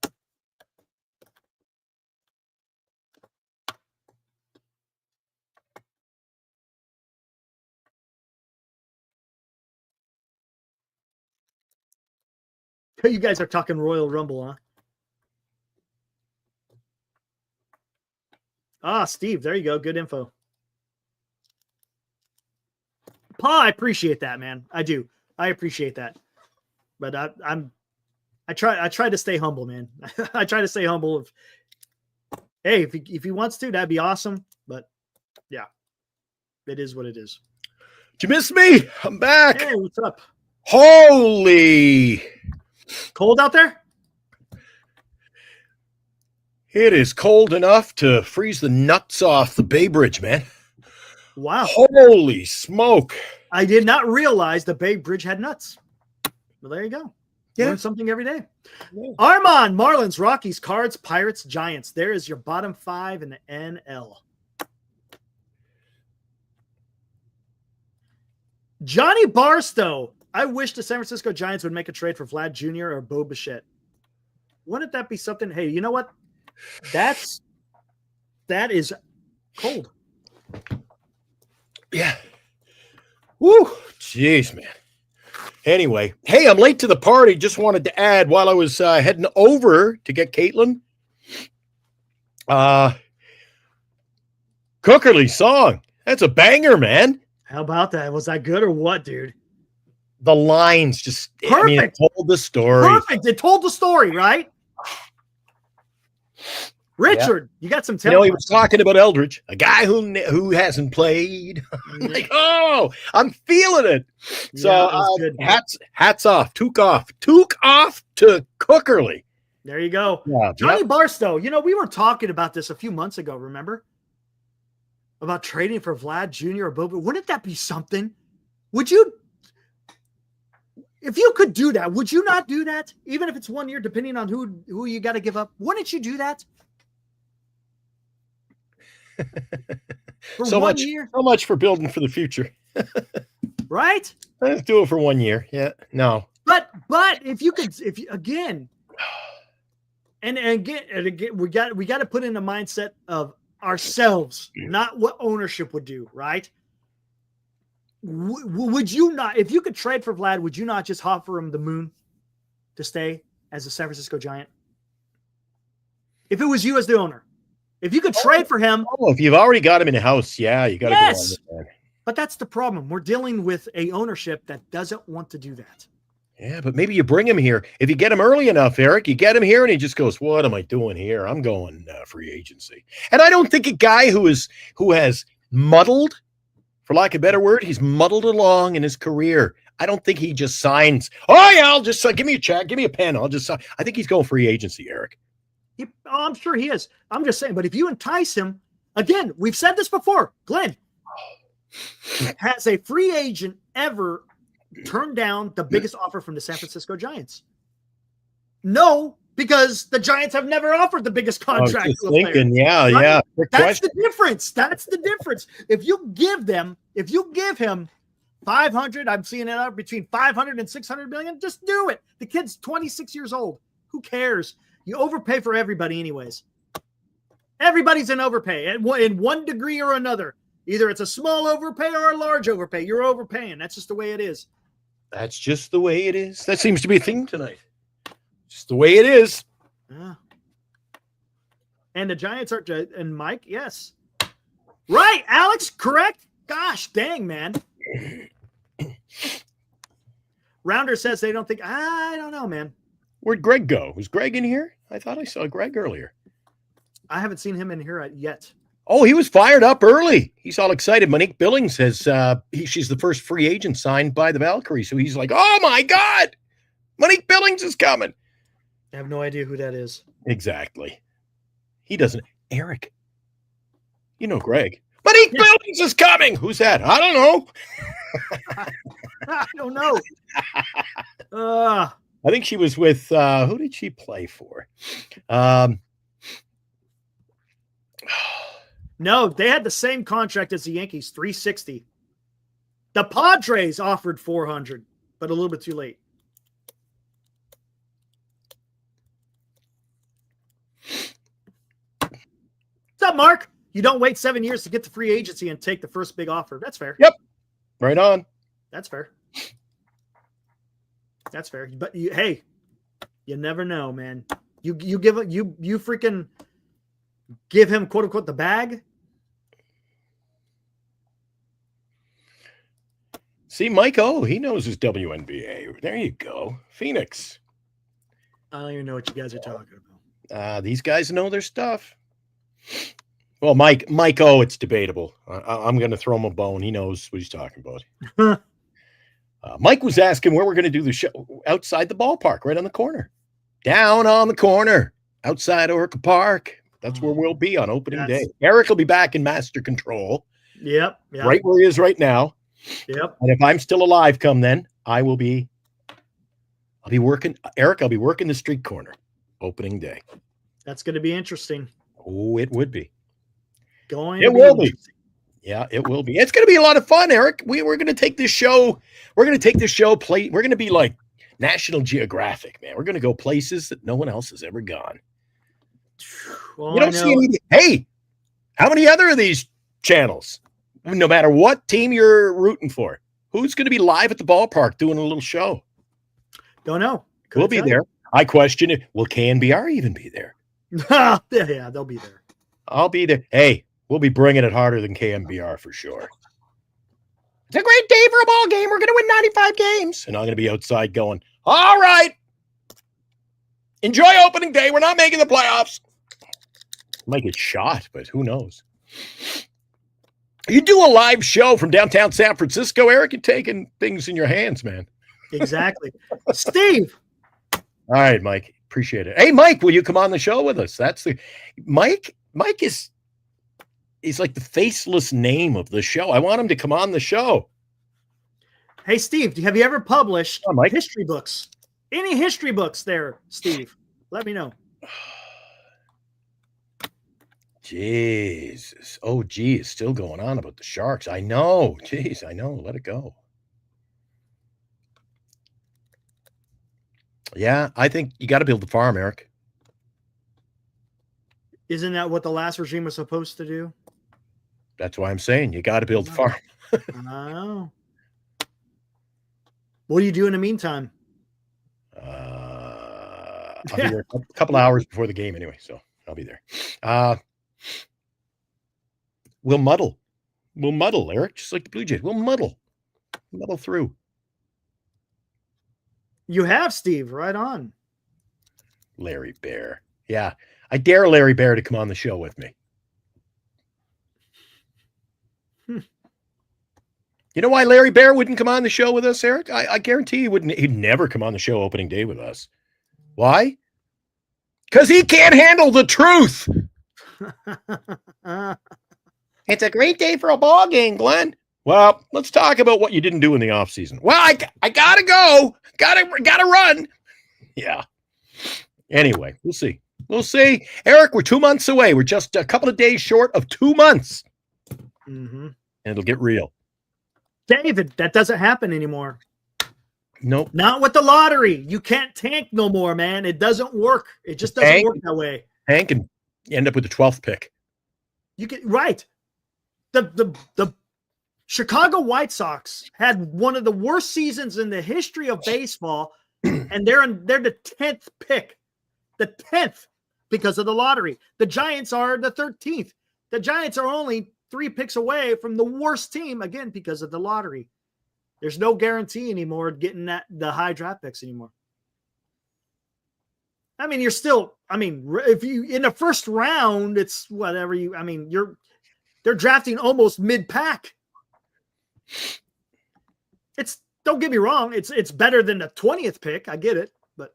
You guys are talking Royal Rumble, huh? Ah, Steve, there you go. Good info. Paul, I appreciate that, man. I do. I appreciate that. But I try to stay humble, man. I try to stay humble. Hey, if he wants to, that'd be awesome. But yeah, it is what it is. Did you miss me? I'm back. Hey, what's up? Holy. Cold out there? It is cold enough to freeze the nuts off the Bay Bridge, man. Wow. Holy smoke. I did not realize the Bay Bridge had nuts. Well, there you go. Yeah. Learn something every day. Yeah. Armand, Marlins, Rockies, Cards, Pirates, Giants. There is your bottom 5 in the NL. Johnny Barstow. I wish the San Francisco Giants would make a trade for Vlad Jr. or Bo Bichette. Wouldn't that be something? Hey, you know what? That's That is cold. Yeah. Woo. Jeez, man. Anyway, hey, I'm late to the party. Just wanted to add while I was heading over to get Caitlin. Cookerly's song. That's a banger, man. How about that? Was that good or what, dude? The lines just, I mean, it told the story. Perfect. It told the story, right? Richard, you got some talent. He was talking about Eldridge, a guy who hasn't played. I'm like, oh, I'm feeling it. So hats off, took off to Cookerly. There you go. Yeah, Johnny Barstow, we were talking about this a few months ago, remember? About trading for Vlad Jr. or Boba. Wouldn't that be something? Would you, if you could do that, would you not do that? Even if it's 1 year, depending on who you got to give up. Wouldn't you do that? For so 1 year? So much for building for the future. Right? Let's do it for 1 year. Yeah. No. But if you again, we got to put in the mindset of ourselves, not what ownership would do, right? Would you not, if you could trade for Vlad, would you not just offer him the moon to stay as a San Francisco Giant? If it was you as the owner, if you could trade for him. Oh, if you've already got him in a house, yeah, you got to go on with that. But that's the problem. We're dealing with a ownership that doesn't want to do that. Yeah, but maybe you bring him here. If you get him early enough, Eric, you get him here and he just goes, what am I doing here? I'm going free agency. And I don't think a guy who has muddled, for lack of a better word, he's muddled along in his career. I don't think he just signs, oh yeah, I'll just give me a check, give me a pen. I'll just sign. I think he's going free agency, Eric. I'm sure he is. I'm just saying, but if you entice him, again, we've said this before, Glenn, has a free agent ever turned down the biggest offer from the San Francisco Giants? No, because the Giants have never offered the biggest contract. To a player. Yeah. That's the difference. That's the difference. If you give him 500, I'm seeing it out between 500 and 600 million, just do it. The kid's 26 years old. Who cares? You overpay for everybody anyways. Everybody's in overpay in one degree or another. Either it's a small overpay or a large overpay. You're overpaying. That's just the way it is. That's just the way it is. That seems to be a theme tonight. Just the way it is. Yeah. And the Giants are, and Mike, yes. Right, Alex, correct? Gosh, dang, man. Rounder says they don't think, I don't know, man. Where'd Greg go? Was Greg in here? I thought I saw Greg earlier. I haven't seen him in here yet. Oh, he was fired up early. He's all excited. Monique Billings says she's the first free agent signed by the Valkyries. So he's like, oh, my God. Monique Billings is coming. I have no idea who that is. Exactly. He doesn't. Eric. You know Greg. Monique Billings is coming. Who's that? I don't know. I don't know. I think she was with, who did she play for? No, they had the same contract as the Yankees, $360. The Padres offered $400, but a little bit too late. What's up, Mark? You don't wait 7 years to get to free agency and take the first big offer. That's fair. Yep. Right on. That's fair. That's fair. But hey, you never know, man. You freaking give him quote unquote the bag. See, Mike O, he knows his WNBA. There you go. Phoenix. I don't even know what you guys are talking about. These guys know their stuff. Well, Mike O, it's debatable. I'm going to throw him a bone. He knows what he's talking about. Mike was asking where we're going to do the show. Outside the ballpark, right on the corner. Down on the corner, outside Orca Park. That's where we'll be on opening day. Eric will be back in master control. Yep. Right where he is right now. Yep. And if I'm still alive come then, I'll be working. Eric, I'll be working the street corner opening day. That's going to be interesting. Oh, it would be. It will be. Yeah, it will be. It's going to be a lot of fun, Eric. We're going to take this show. We're going to be like National Geographic, man. We're going to go places that no one else has ever gone. Well, you don't see any. Hey, How many other of these channels? No matter what team you're rooting for, who's going to be live at the ballpark doing a little show? Don't know. We'll be there. I question it. Will KNBR even be there? Yeah, they'll be there. I'll be there. Hey, we'll be bringing it harder than KNBR for sure. It's a great day for a ball game. We're going to win 95 games. And I'm going to be outside going, all right. Enjoy opening day. We're not making the playoffs. Might get shot, but who knows? You do a live show from downtown San Francisco, Eric. You're taking things in your hands, man. Exactly. Steve. All right, Mike. Appreciate it. Hey, Mike, will you come on the show with us? That's the Mike. Mike is he's like the faceless name of the show. I want him to come on the show. Hey, Steve, have you ever published Mike. history books? Any history books there, Steve? Let me know. Jesus. Oh, gee, it's still going on about the Sharks. I know. Jeez, I know. Let it go. Yeah, I think you got to build the farm, Eric. Isn't that what the last regime was supposed to do? That's why I'm saying you got to build the farm. Oh. What do you do in the meantime? I'll be there a couple hours before the game anyway, so I'll be there. We'll muddle. We'll muddle, Eric, just like the Blue Jays. We'll muddle through. You have, Steve. Right on. Larry Bear. Yeah, I dare Larry Bear to come on the show with me. You know why Larry Bear wouldn't come on the show with us, Eric? I guarantee he wouldn't. He'd never come on the show opening day with us. Why? Because he can't handle the truth. It's a great day for a ball game, Glenn. Well, let's talk about what you didn't do in the offseason. Well, I gotta go. Gotta run. Yeah. Anyway, we'll see. We'll see. Eric, we're 2 months away. We're just a couple of days short of 2 months. Mm-hmm. And it'll get real. David, that doesn't happen anymore. Nope. Not with the lottery. You can't tank no more, man. It doesn't work. It just doesn't work that way. Hank can end up with the 12th pick. You can right. The Chicago White Sox had one of the worst seasons in the history of baseball, and they're the 10th pick. The 10th because of the lottery. The Giants are the 13th. The Giants are only 3 picks away from the worst team, again, because of the lottery. There's no guarantee anymore getting the high draft picks anymore. I mean, you're still, if you in the first round, it's whatever they're drafting almost mid-pack. Don't get me wrong, it's better than the 20th pick. I get it, but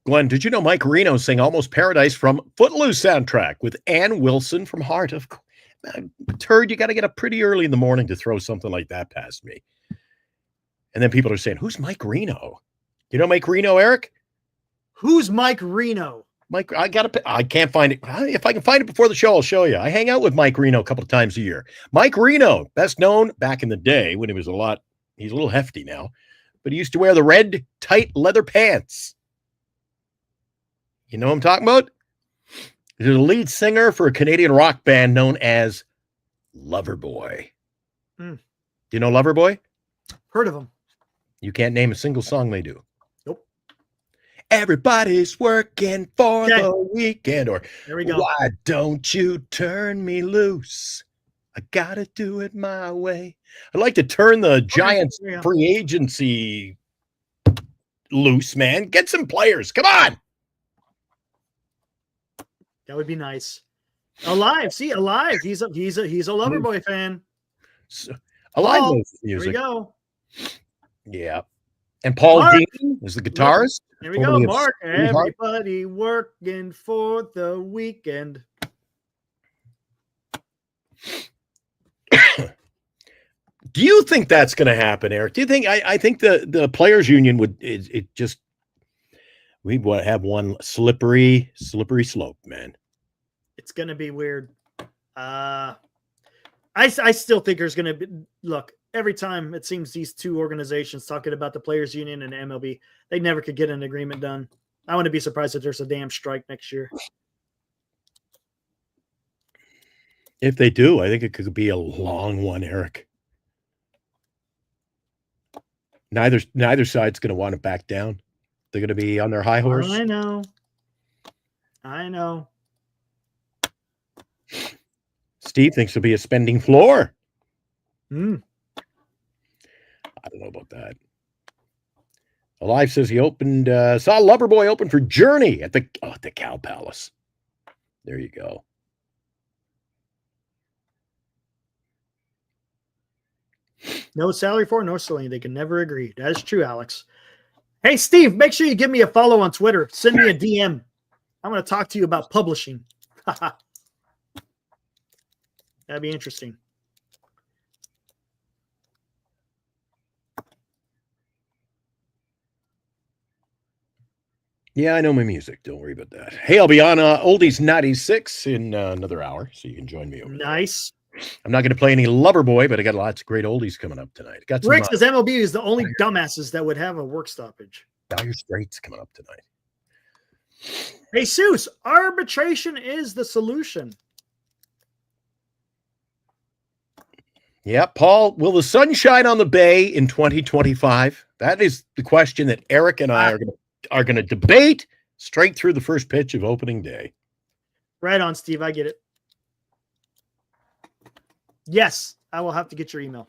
Glenn, did you know Mike Reno sang Almost Paradise from Footloose soundtrack with Ann Wilson from Heart of Turd? You got to get up pretty early in the morning to throw something like that past me. And then people are saying, who's Mike Reno? You know Mike Reno, Eric? Who's Mike Reno? Mike, I can't find it. If I can find it before the show, I'll show you. I hang out with Mike Reno a couple of times a year. Mike Reno, best known back in the day when he was he's a little hefty now, but he used to wear the red, tight leather pants. You know what I'm talking about? He's the lead singer for a Canadian rock band known as Loverboy. Do you know Loverboy? Heard of him. You can't name a single song they do. Nope. Everybody's working for the weekend. Or there we go. Why don't you turn me loose? I gotta do it my way. I'd like to turn the Giants free agency loose, man. Get some players. Come on. That would be nice. Alive. See, Alive. He's a Loverboy fan. Alive knows music. There we go. Yeah. And Paul Mark Dean is the guitarist. Here we go, Mark. Everybody working for the weekend. Do you think that's going to happen, Eric? Do you think I think the players union would we'd have one slippery slope, man. It's going to be weird. I still think there's going to be every time it seems these two organizations talking about the players union and MLB, they never could get an agreement done. I wouldn't be surprised if there's a damn strike next year. If they do, I think it could be a long one, Eric. Neither side's going to want to back down. They're going to be on their high horse. I know. Steve thinks it'll be a spending floor. Hmm. I don't know about that. Alive says he opened, saw Loverboy open for Journey at the Cow Palace. There you go. No salary for, no selling. They can never agree. That is true, Alex. Hey, Steve, make sure you give me a follow on Twitter. Send me a DM. I'm going to talk to you about publishing. That'd be interesting. Yeah, I know my music. Don't worry about that. Hey, I'll be on Oldies 96 in another hour, so you can join me over there. Nice. I'm not going to play any Loverboy, but I got lots of great oldies coming up tonight. Got some Rick says MLB is the only dumbasses that would have a work stoppage. Dire Straits coming up tonight. Hey, Seuss, arbitration is the solution. Yeah, Paul, will the sun shine on the Bay in 2025? That is the question that Eric and I are going to debate straight through the first pitch of opening day. Right on, Steve. I get it. Yes, I will have to get your email.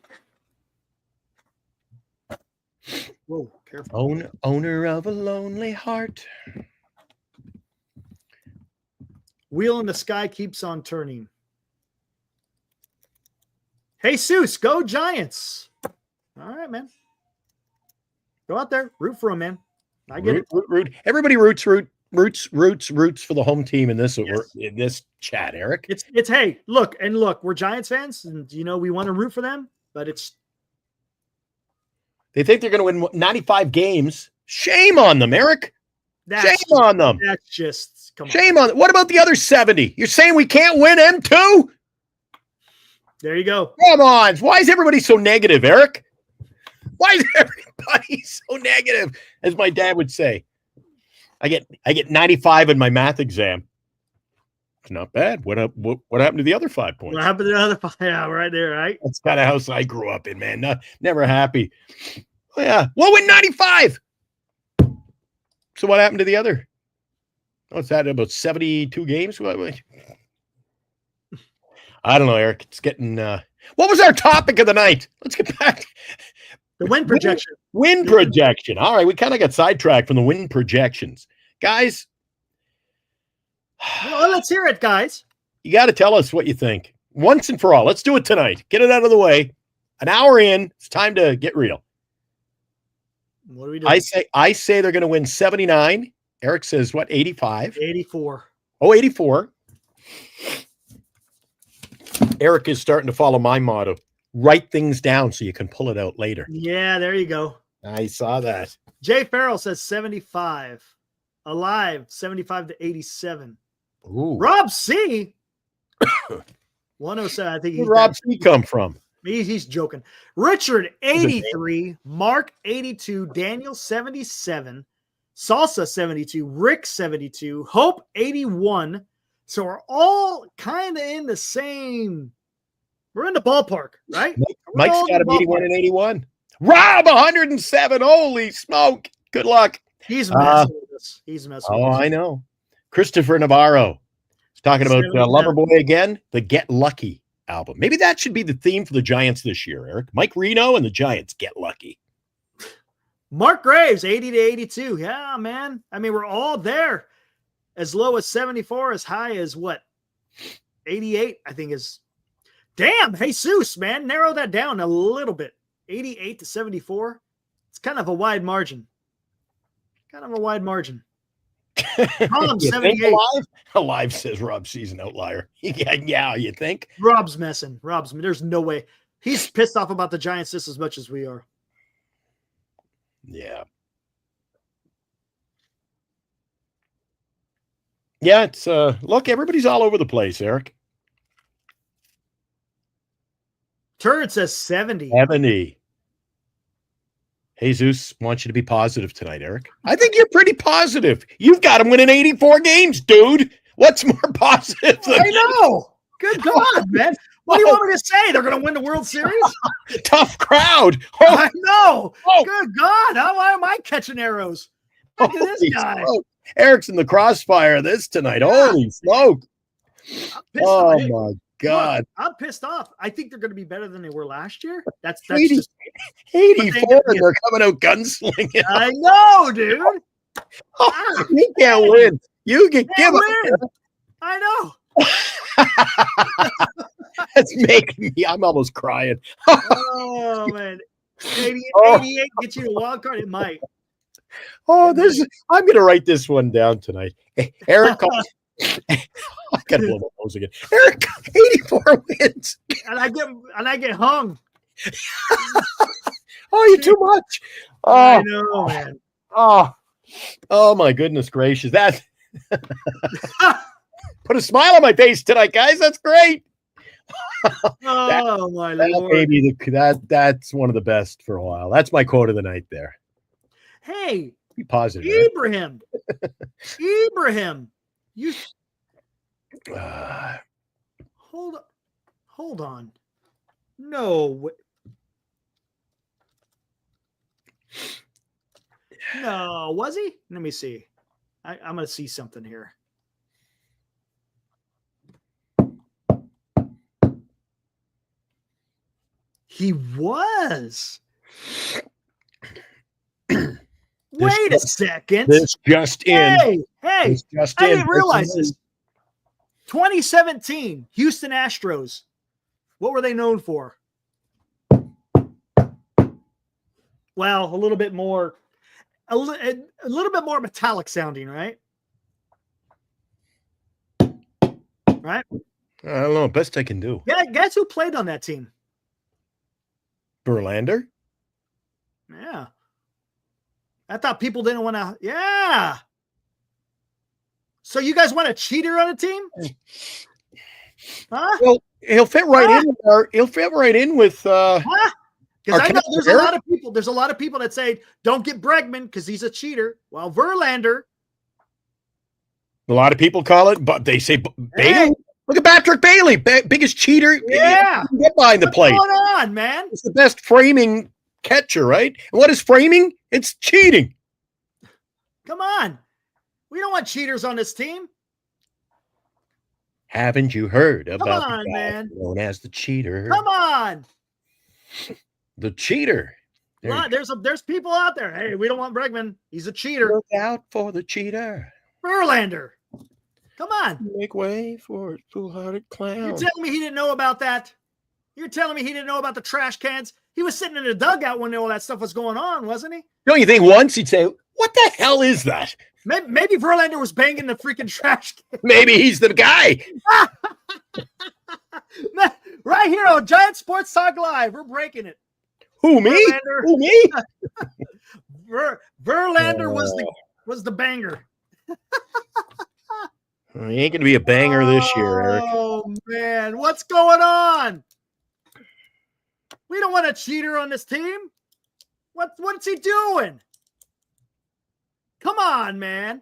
Whoa, careful. Owner of a lonely heart. Wheel in the sky keeps on turning. Hey, Seuss, go Giants. All right, man. Go out there. Root for them, man. I get it. Root. Everybody roots for the home team in this in this chat, Eric. It's hey, look, we're Giants fans, and we want to root for them, but they think they're going to win 95 games. Shame on them, Eric. Shame on them. That's just come on. Shame on them. What about the other 70? You're saying we can't win them too? There you go. Come on. Why is everybody so negative, Eric? Why is everybody so negative? As my dad would say. I get 95 in my math exam. It's not bad. What happened to the other 5 points? What happened to the other 5? Yeah, right there, right? That's kind of house I grew up in, man. Never happy. Oh, yeah. We'll win 95. So what happened to the other? What's that, about 72 games? I don't know, Eric. It's getting what was our topic of the night? Let's get back. The win projection. Win projection. All right, we kind of got sidetracked from the win projections. Guys. Well, let's hear it, guys. You got to tell us what you think. Once and for all. Let's do it tonight. Get it out of the way. An hour in. It's time to get real. What are we doing? I say they're going to win 79. Eric says what, 85? 84. Oh, 84. Eric is starting to follow my motto. Write things down so you can pull it out later. Yeah, there you go. I saw that. Jay Farrell says 75. Alive, 75 to 87. Ooh. Rob C. 107. I think Where'd Rob C come from? He's joking. Richard, 83. Mark, 82. Daniel, 77. Salsa, 72. Rick, 72. Hope, 81. So we're all kind of in the same. We're in the ballpark, right? Mike's got him 81 and 81. Rob, 107. Holy smoke. Good luck. He's messing with us. He's messing with us. I know. Christopher Navarro is talking about Loverboy again, the Get Lucky album. Maybe that should be the theme for the Giants this year, Eric. Mike Reno and the Giants Get Lucky. Mark Graves, 80 to 82. Yeah, man. I mean, we're all there. As low as 74, as high as what? 88, I think is. Damn, Jesus, man. Narrow that down a little bit. 88 to 74. It's kind of a wide margin. Column 78. Alive says Rob C's an outlier. Yeah, you think? Rob's messing. There's no way. He's pissed off about the Giants just as much as we are. Yeah. Yeah, it's look, everybody's all over the place, Eric. Turd says 70. 70. Jesus wants you to be positive tonight, Eric. I think you're pretty positive. You've got him winning 84 games, dude. What's more positive than I know. Good God, man. What do you want me to say? They're going to win the World Series? Tough crowd. I know. Oh. Good God. Why am I catching arrows? Look at this Holy guy. smoke. Eric's in the crossfire this tonight. Holy smoke. I'm pissed Oh off. Hey, my God. look, I'm pissed off. I think they're going to be better than they were last year. That's 80, just 84 and they're coming out gunslinging. I know, dude. You can't win. You can give win. up. I know. That's making me. I'm almost crying. Oh man. 88 gets you a wild card. It might. Oh, I'm gonna write this one down tonight. Eric calls. I gotta blow my nose again. Eric, 84 wins. And I get hung. Oh, you're too much. I know, man. Oh my goodness gracious. That put a smile on my face tonight, guys. That's great. Oh my Lord. Maybe that's one of the best for a while. That's my quote of the night there. Hey, Be positive. Right? Ibrahim. You hold on. No. No, was he? Let me see. I'm gonna see something here. He was. Wait a second. This just in. Hey, This just I in. didn't realize this. 2017, Houston Astros. What were they known for? Well, a little bit more metallic sounding, right? Right? I don't know. Best I can do. Yeah, guess who played on that team? Verlander? Yeah. I thought people didn't want to. Yeah. So you guys want a cheater on a team? Huh? Well, he'll fit right in. He'll fit right in with. Because I know there's Eric? a lot of people. There's a lot of people that say don't get Bregman because he's a cheater. Well, Verlander. A lot of people call it, but they say Bailey. Hey. Look at Patrick Bailey, biggest cheater. Yeah. You can get behind the What's plate. going on, man? It's the best framing catcher, right? And what is framing? It's cheating. Come on. We don't want cheaters on this team. Haven't you heard about on, the guy man. known as the cheater? Come on. The cheater. There's people out there. Hey, we don't want Bregman. He's a cheater. Look out for the cheater. Verlander. Come on. Make way for a fool-hearted clown. You're telling me he didn't know about that? You're telling me he didn't know about the trash cans? He was sitting in a dugout when all that stuff was going on, wasn't he? Don't you think once he'd say, what the hell is that? Maybe Verlander was banging the freaking trash can. Maybe he's the guy. Right here on Giant Sports Talk Live. We're breaking it. Who, me? Verlander. Who, me? Verlander was the banger. He ain't going to be a banger this year, Eric. Oh, man. What's going on? We don't want a cheater on this team. What's he doing? Come on, man.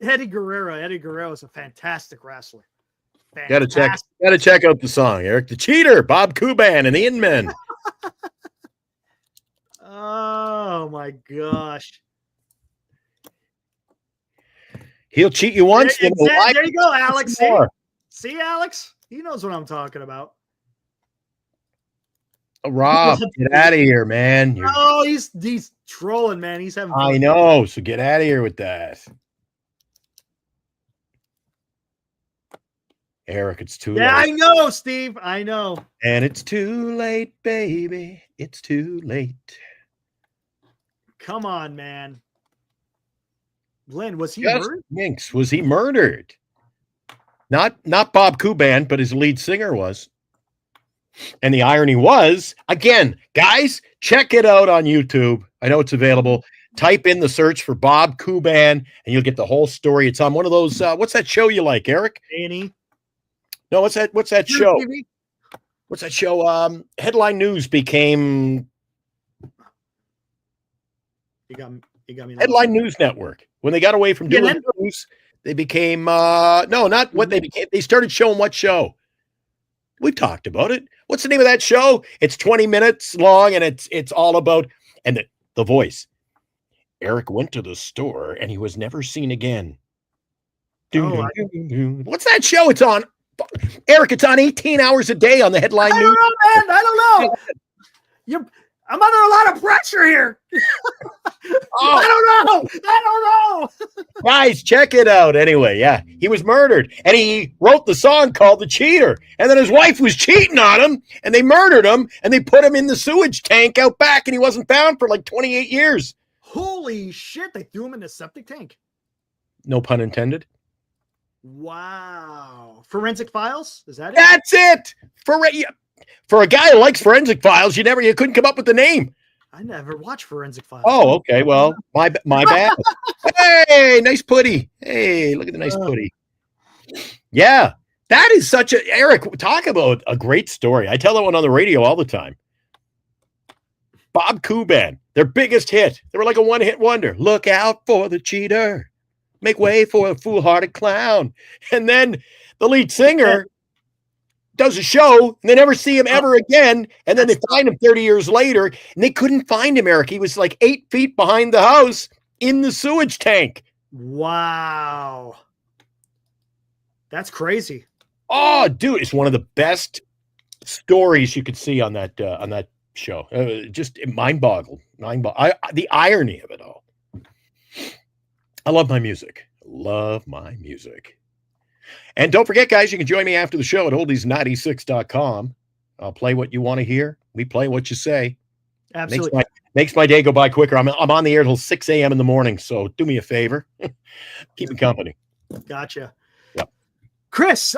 Eddie Guerrero is a fantastic wrestler. Got to check out the song, Eric. The Cheater, Bob Kuban, and the Inmen. Oh my gosh. He'll cheat you once. There you go, Alex. See, Alex? He knows what I'm talking about. Rob, get out of here, man. Oh, he's trolling, man. He's having fun. I know. So get out of here with that. Eric, it's too late. Yeah, I know, Steve. I know. And it's too late, baby. It's too late. Come on, man. Glenn, was he murdered? Minx, was he murdered? Not Bob Kuban, but his lead singer was. And the irony was, again, guys, check it out on YouTube. I know it's available. Type in the search for Bob Kuban, and you'll get the whole story. It's on one of those. What's that show you like, Eric? A&E. No, what's that show? TV? What's that show? Headline News became You got me. Headline News Network. When they got away from doing CNN? news, They became no, not what they became. They started showing what show? We've talked about it. What's the name of that show? It's 20 minutes long, and it's all about and the voice. Eric went to the store and he was never seen again. Oh, What's that show? It's on Eric. It's on 18 hours a day on the headline I news. don't know, man. I don't know. I'm under a lot of pressure here. Oh. I don't know. Guys, check it out. Anyway, yeah, he was murdered, and he wrote the song called "The Cheater." And then his wife was cheating on him, and they murdered him, and they put him in the sewage tank out back, and he wasn't found for like 28 years. Holy shit! They threw him in a septic tank. No pun intended. Wow. Forensic Files? Is that it? That's it. For a guy who likes Forensic Files, you couldn't come up with the name. I never watched Forensic Files. Oh, okay. Well, my bad. Hey, nice putty. Hey, look at the nice putty. Yeah, that is such a Eric. Talk about a great story. I tell that one on the radio all the time. Bob Kuban, their biggest hit. They were like a one-hit wonder. Look out for the cheater. Make way for a foolhardy clown. And then the lead singer does a show, and they never see him ever again. And then they find him 30 years later, and they couldn't find him, Eric. He was like 8 feet behind the house in the sewage tank. Wow. That's crazy. Oh, dude, it's one of the best stories you could see on that show. Just mind-boggled. The irony of it all. I love my music. And don't forget, guys, you can join me after the show at oldies96.com. I'll play what you want to hear. We play what you say. Absolutely. Makes my day go by quicker. I'm on the air till 6 a.m. in the morning, so do me a favor. Keep me company. Gotcha. Yep. Chris,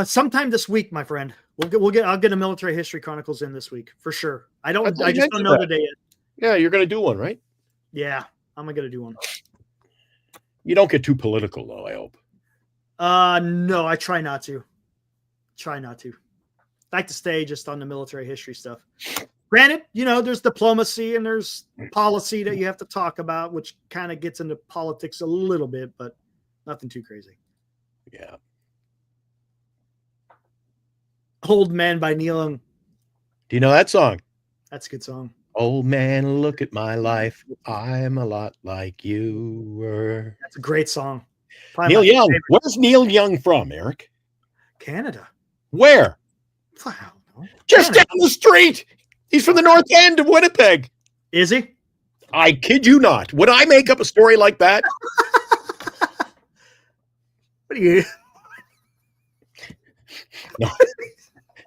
sometime this week, my friend. I'll get a Military History Chronicles in this week for sure. I just don't know the day yet. Yeah, you're gonna do one, right? Yeah, I'm gonna do one. You don't get too political, though, I hope. No, I try not to. I like to stay just on the military history stuff. Granted, there's diplomacy and there's policy that you have to talk about, which kind of gets into politics a little bit, but nothing too crazy. Yeah. Old Man by Neil Young. Do you know that song? That's a good song. Old man, look at my life. I'm a lot like you were. That's a great song. Neil Young. Where's Neil Young from, Eric? Canada. Where? I don't know. Just down the street. He's from the north end of Winnipeg. Is he? I kid you not. Would I make up a story like that? What are you?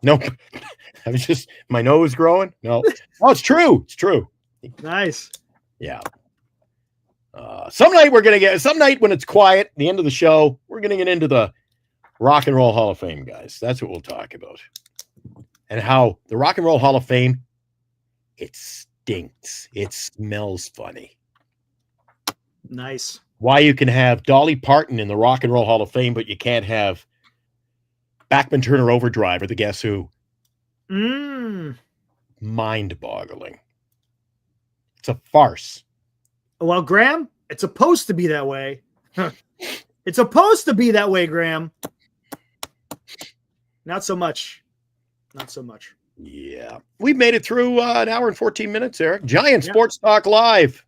No. I was just my nose growing. No, it's true. It's true. Nice. Yeah. Some night when it's quiet, the end of the show, we're gonna get into the Rock and Roll Hall of Fame, guys. That's what we'll talk about, and how the Rock and Roll Hall of Fame, it stinks. It smells funny. Nice. Why you can have Dolly Parton in the Rock and Roll Hall of Fame, but you can't have Bachman Turner Overdrive or the Guess Who. Mind-boggling. It's a farce. Well, Graham, it's supposed to be that way. It's supposed to be that way, Graham. Not so much. Yeah. We've made it through an hour and 14 minutes, Eric. Giant Sports Talk Live.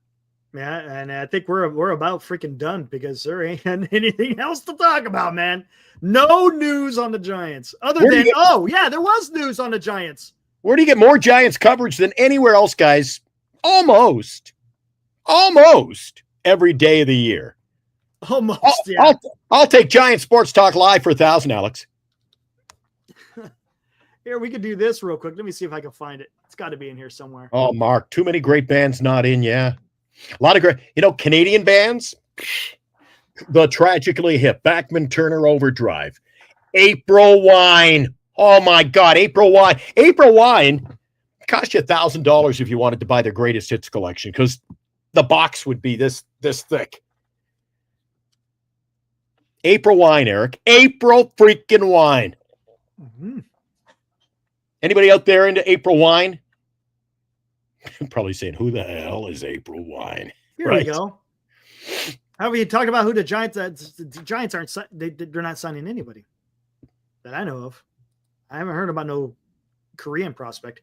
Yeah, and I think we're about freaking done because there ain't anything else to talk about, man. No news on the Giants. There was news on the Giants. Where do you get more Giants coverage than anywhere else, guys? Almost every day of the year. Almost, yeah. I'll take Giant Sports Talk Live for 1,000, Alex. Here, we could do this real quick. Let me see if I can find it. It's got to be in here somewhere. Oh, Mark, too many great bands not in, yeah. A lot of great, Canadian bands. The Tragically Hip, Bachman Turner Overdrive, April Wine. Oh my God, April Wine. April Wine cost you $1,000 if you wanted to buy their greatest hits collection because the box would be this thick. April Wine, Eric. April freaking Wine. Mm-hmm. Anybody out there into April Wine? Probably saying, who the hell is April Wine? Here we go. However, you talk about who the Giants. The Giants aren't. They're not signing anybody that I know of. I haven't heard about no Korean prospect.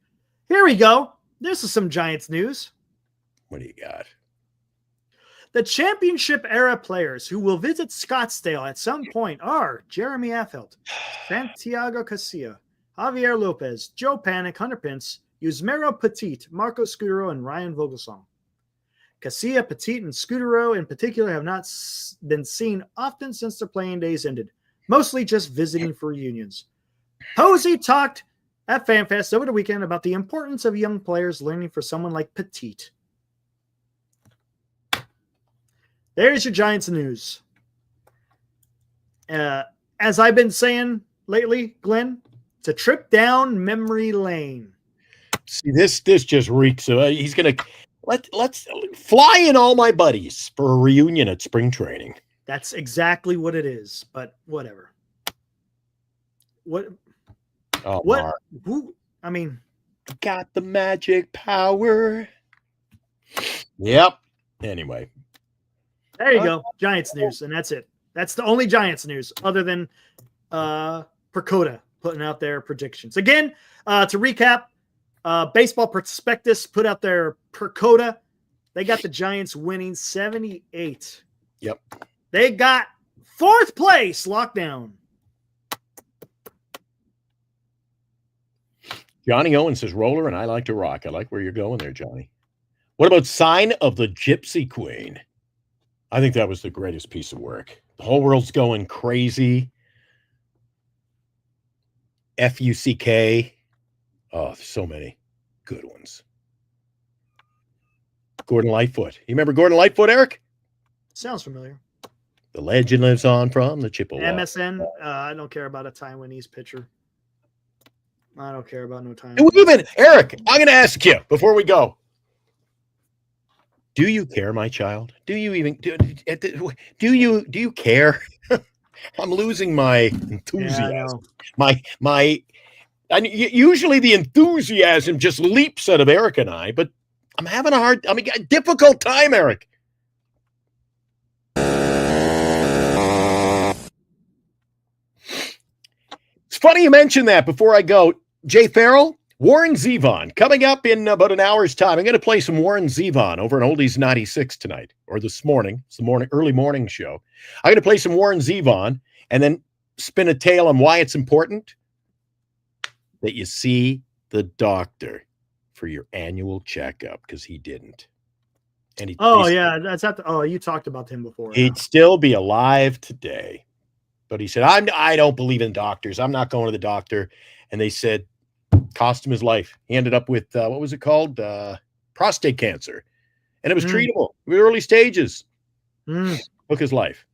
Here we go. This is some Giants news. What do you got? The championship era players who will visit Scottsdale at some point are Jeremy Affeldt, Santiago Casilla, Javier Lopez, Joe Panic, Hunter Pence, Yusmero Petit, Marco Scudero, and Ryan Vogelsong. Casilla, Petit, and Scudero in particular have not been seen often since their playing days ended, mostly just visiting for reunions. Posey talked at FanFest over the weekend about the importance of young players learning for someone like Petit. There's your Giants news. As I've been saying lately, Glenn, it's a trip down memory lane. See, this just reeks of. He's gonna let's fly in all my buddies for a reunion at spring training. That's exactly what it is. But whatever. What? Oh, What? Mark. Who? I mean, Got the magic power. Yep. Anyway. there you go. Giants news, and that's it. That's the only Giants news other than PECOTA putting out their predictions. Again, to recap, Baseball Prospectus put out their PECOTA. They got the Giants winning 78. Yep. They got fourth place locked down. Johnny Owen says roller, and I like to rock. I like where you're going there, Johnny. What about Sign of the Gypsy Queen? I think that was the greatest piece of work. The whole world's going crazy. FUCK. Oh, so many good ones. Gordon Lightfoot. You remember Gordon Lightfoot, Eric? Sounds familiar. The legend lives on from the Chippewa. MSN. I don't care about a Taiwanese pitcher. I don't care about no time. Even Eric, I'm going to ask you before we go. Do you care, my child? Do you even do you care? I'm losing my enthusiasm. Usually the enthusiasm just leaps out of Eric and I, but I'm having a difficult time, Eric. It's funny you mentioned that before I go. Jay Farrell, Warren Zevon, coming up in about an hour's time. I'm going to play some Warren Zevon over in Oldies 96 tonight, or this morning. It's the early morning show. I'm going to play some Warren Zevon and then spin a tale on why it's important that you see the doctor for your annual checkup, because he didn't. And you talked about him before. He'd still be alive today. But he said, I don't believe in doctors. I'm not going to the doctor. And they said, cost him his life. He ended up with, what was it called? Prostate cancer. And it was treatable. In the early stages. Took his life.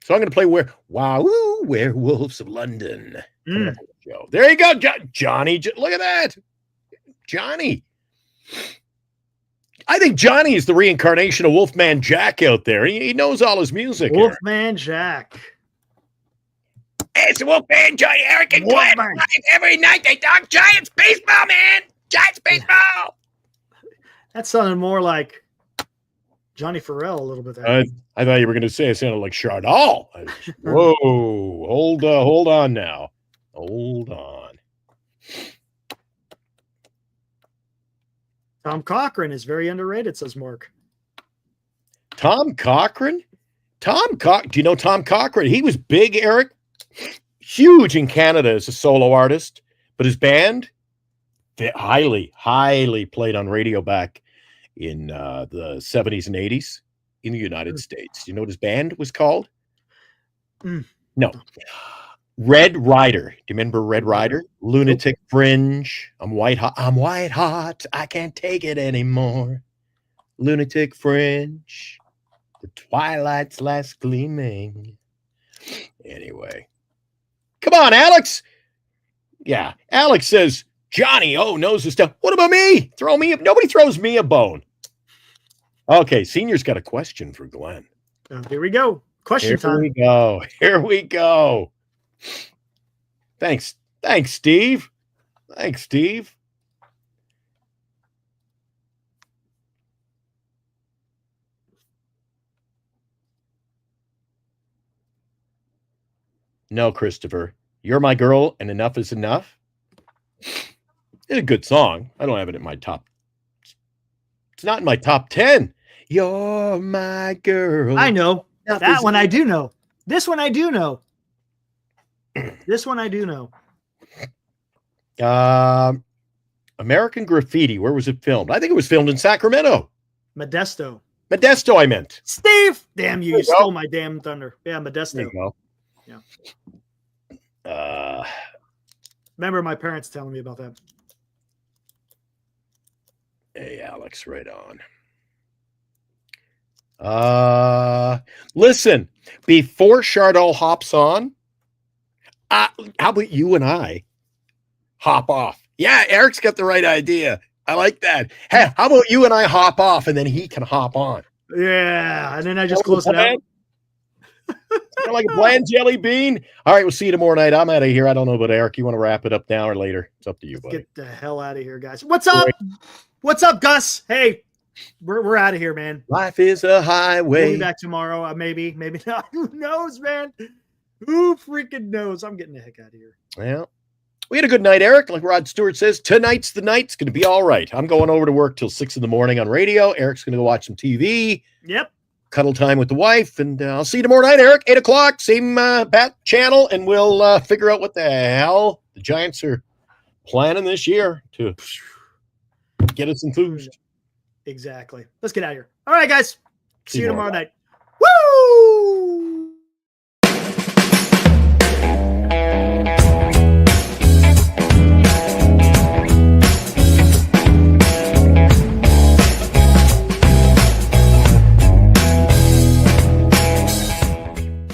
So I'm going to play Werewolves of London. There you go, Johnny. Look at that. Johnny. I think Johnny is the reincarnation of Wolfman Jack out there. He knows all his music. Wolfman Jack. It's Wolfman, Johnny, Eric, and Glenn. Every night they talk Giants baseball, man. Giants baseball. That sounded more like Johnny Farrell a little bit there. I thought you were going to say it sounded like Chardal. Whoa, hold on now. Hold on. Tom Cochran is very underrated, says Mark. Tom Cochran? Do you know Tom Cochran? He was big, Eric. Huge in Canada as a solo artist, but his band, highly played on radio back in the 70s and 80s in the United States. Do you know what his band was called? No. Red Rider. Do you remember Red Rider? Lunatic Fringe. I'm white hot. I can't take it anymore. Lunatic Fringe. The twilight's last gleaming. Anyway. Come on, Alex. Yeah. Alex says, Johnny knows his stuff. What about me? Nobody throws me a bone. Okay. Senior's got a question for Glenn. Here we go. Question time. Here we go. Thanks, Steve. No, Christopher. You're My Girl and Enough is Enough. It's a good song. I don't have it in my top. It's not in my top 10. You're my girl. I know. Enough That is one I do know. This one I do know. This one I do know. American Graffiti. Where was it filmed? I think it was filmed in Sacramento. Modesto. Modesto, I meant. Steve! Damn you. There You you go. stole my damn thunder. Yeah, There Modesto. you go. Yeah. Remember my parents telling me about that. Hey, Alex, right on. Listen, before Chardot hops on, how about you and I hop off? Yeah, Eric's got the right idea. I like that. Hey, how about you and I hop off and then he can hop on? Yeah, and then I just close it out. Kind of like a bland jelly bean. All right, we'll see you tomorrow night. I'm out of here. I don't know about Eric. You want to wrap it up now or later? It's up to you, buddy. Get the hell out of here, guys. What's up? What's up, Gus? Hey, we're out of here, man. Life is a We'll highway. be back tomorrow. Maybe not. Who knows, man? Who freaking knows? I'm getting the heck out of here. Well, we had a good night, Eric. Like Rod Stewart says, tonight's the night. It's going to be all right. I'm going over to work till 6 in the morning on radio. Eric's going to go watch some TV. Yep. Cuddle time with the wife, and I'll see you tomorrow night, Eric, 8 o'clock, same bat channel, and we'll figure out what the hell the Giants are planning this year to get us enthused. Exactly. Let's get out of here. All right, guys. See you tomorrow night. Woo!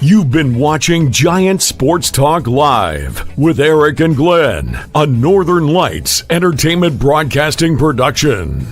You've been watching Giant Sports Talk Live with Eric and Glenn, a Northern Lights Entertainment Broadcasting production.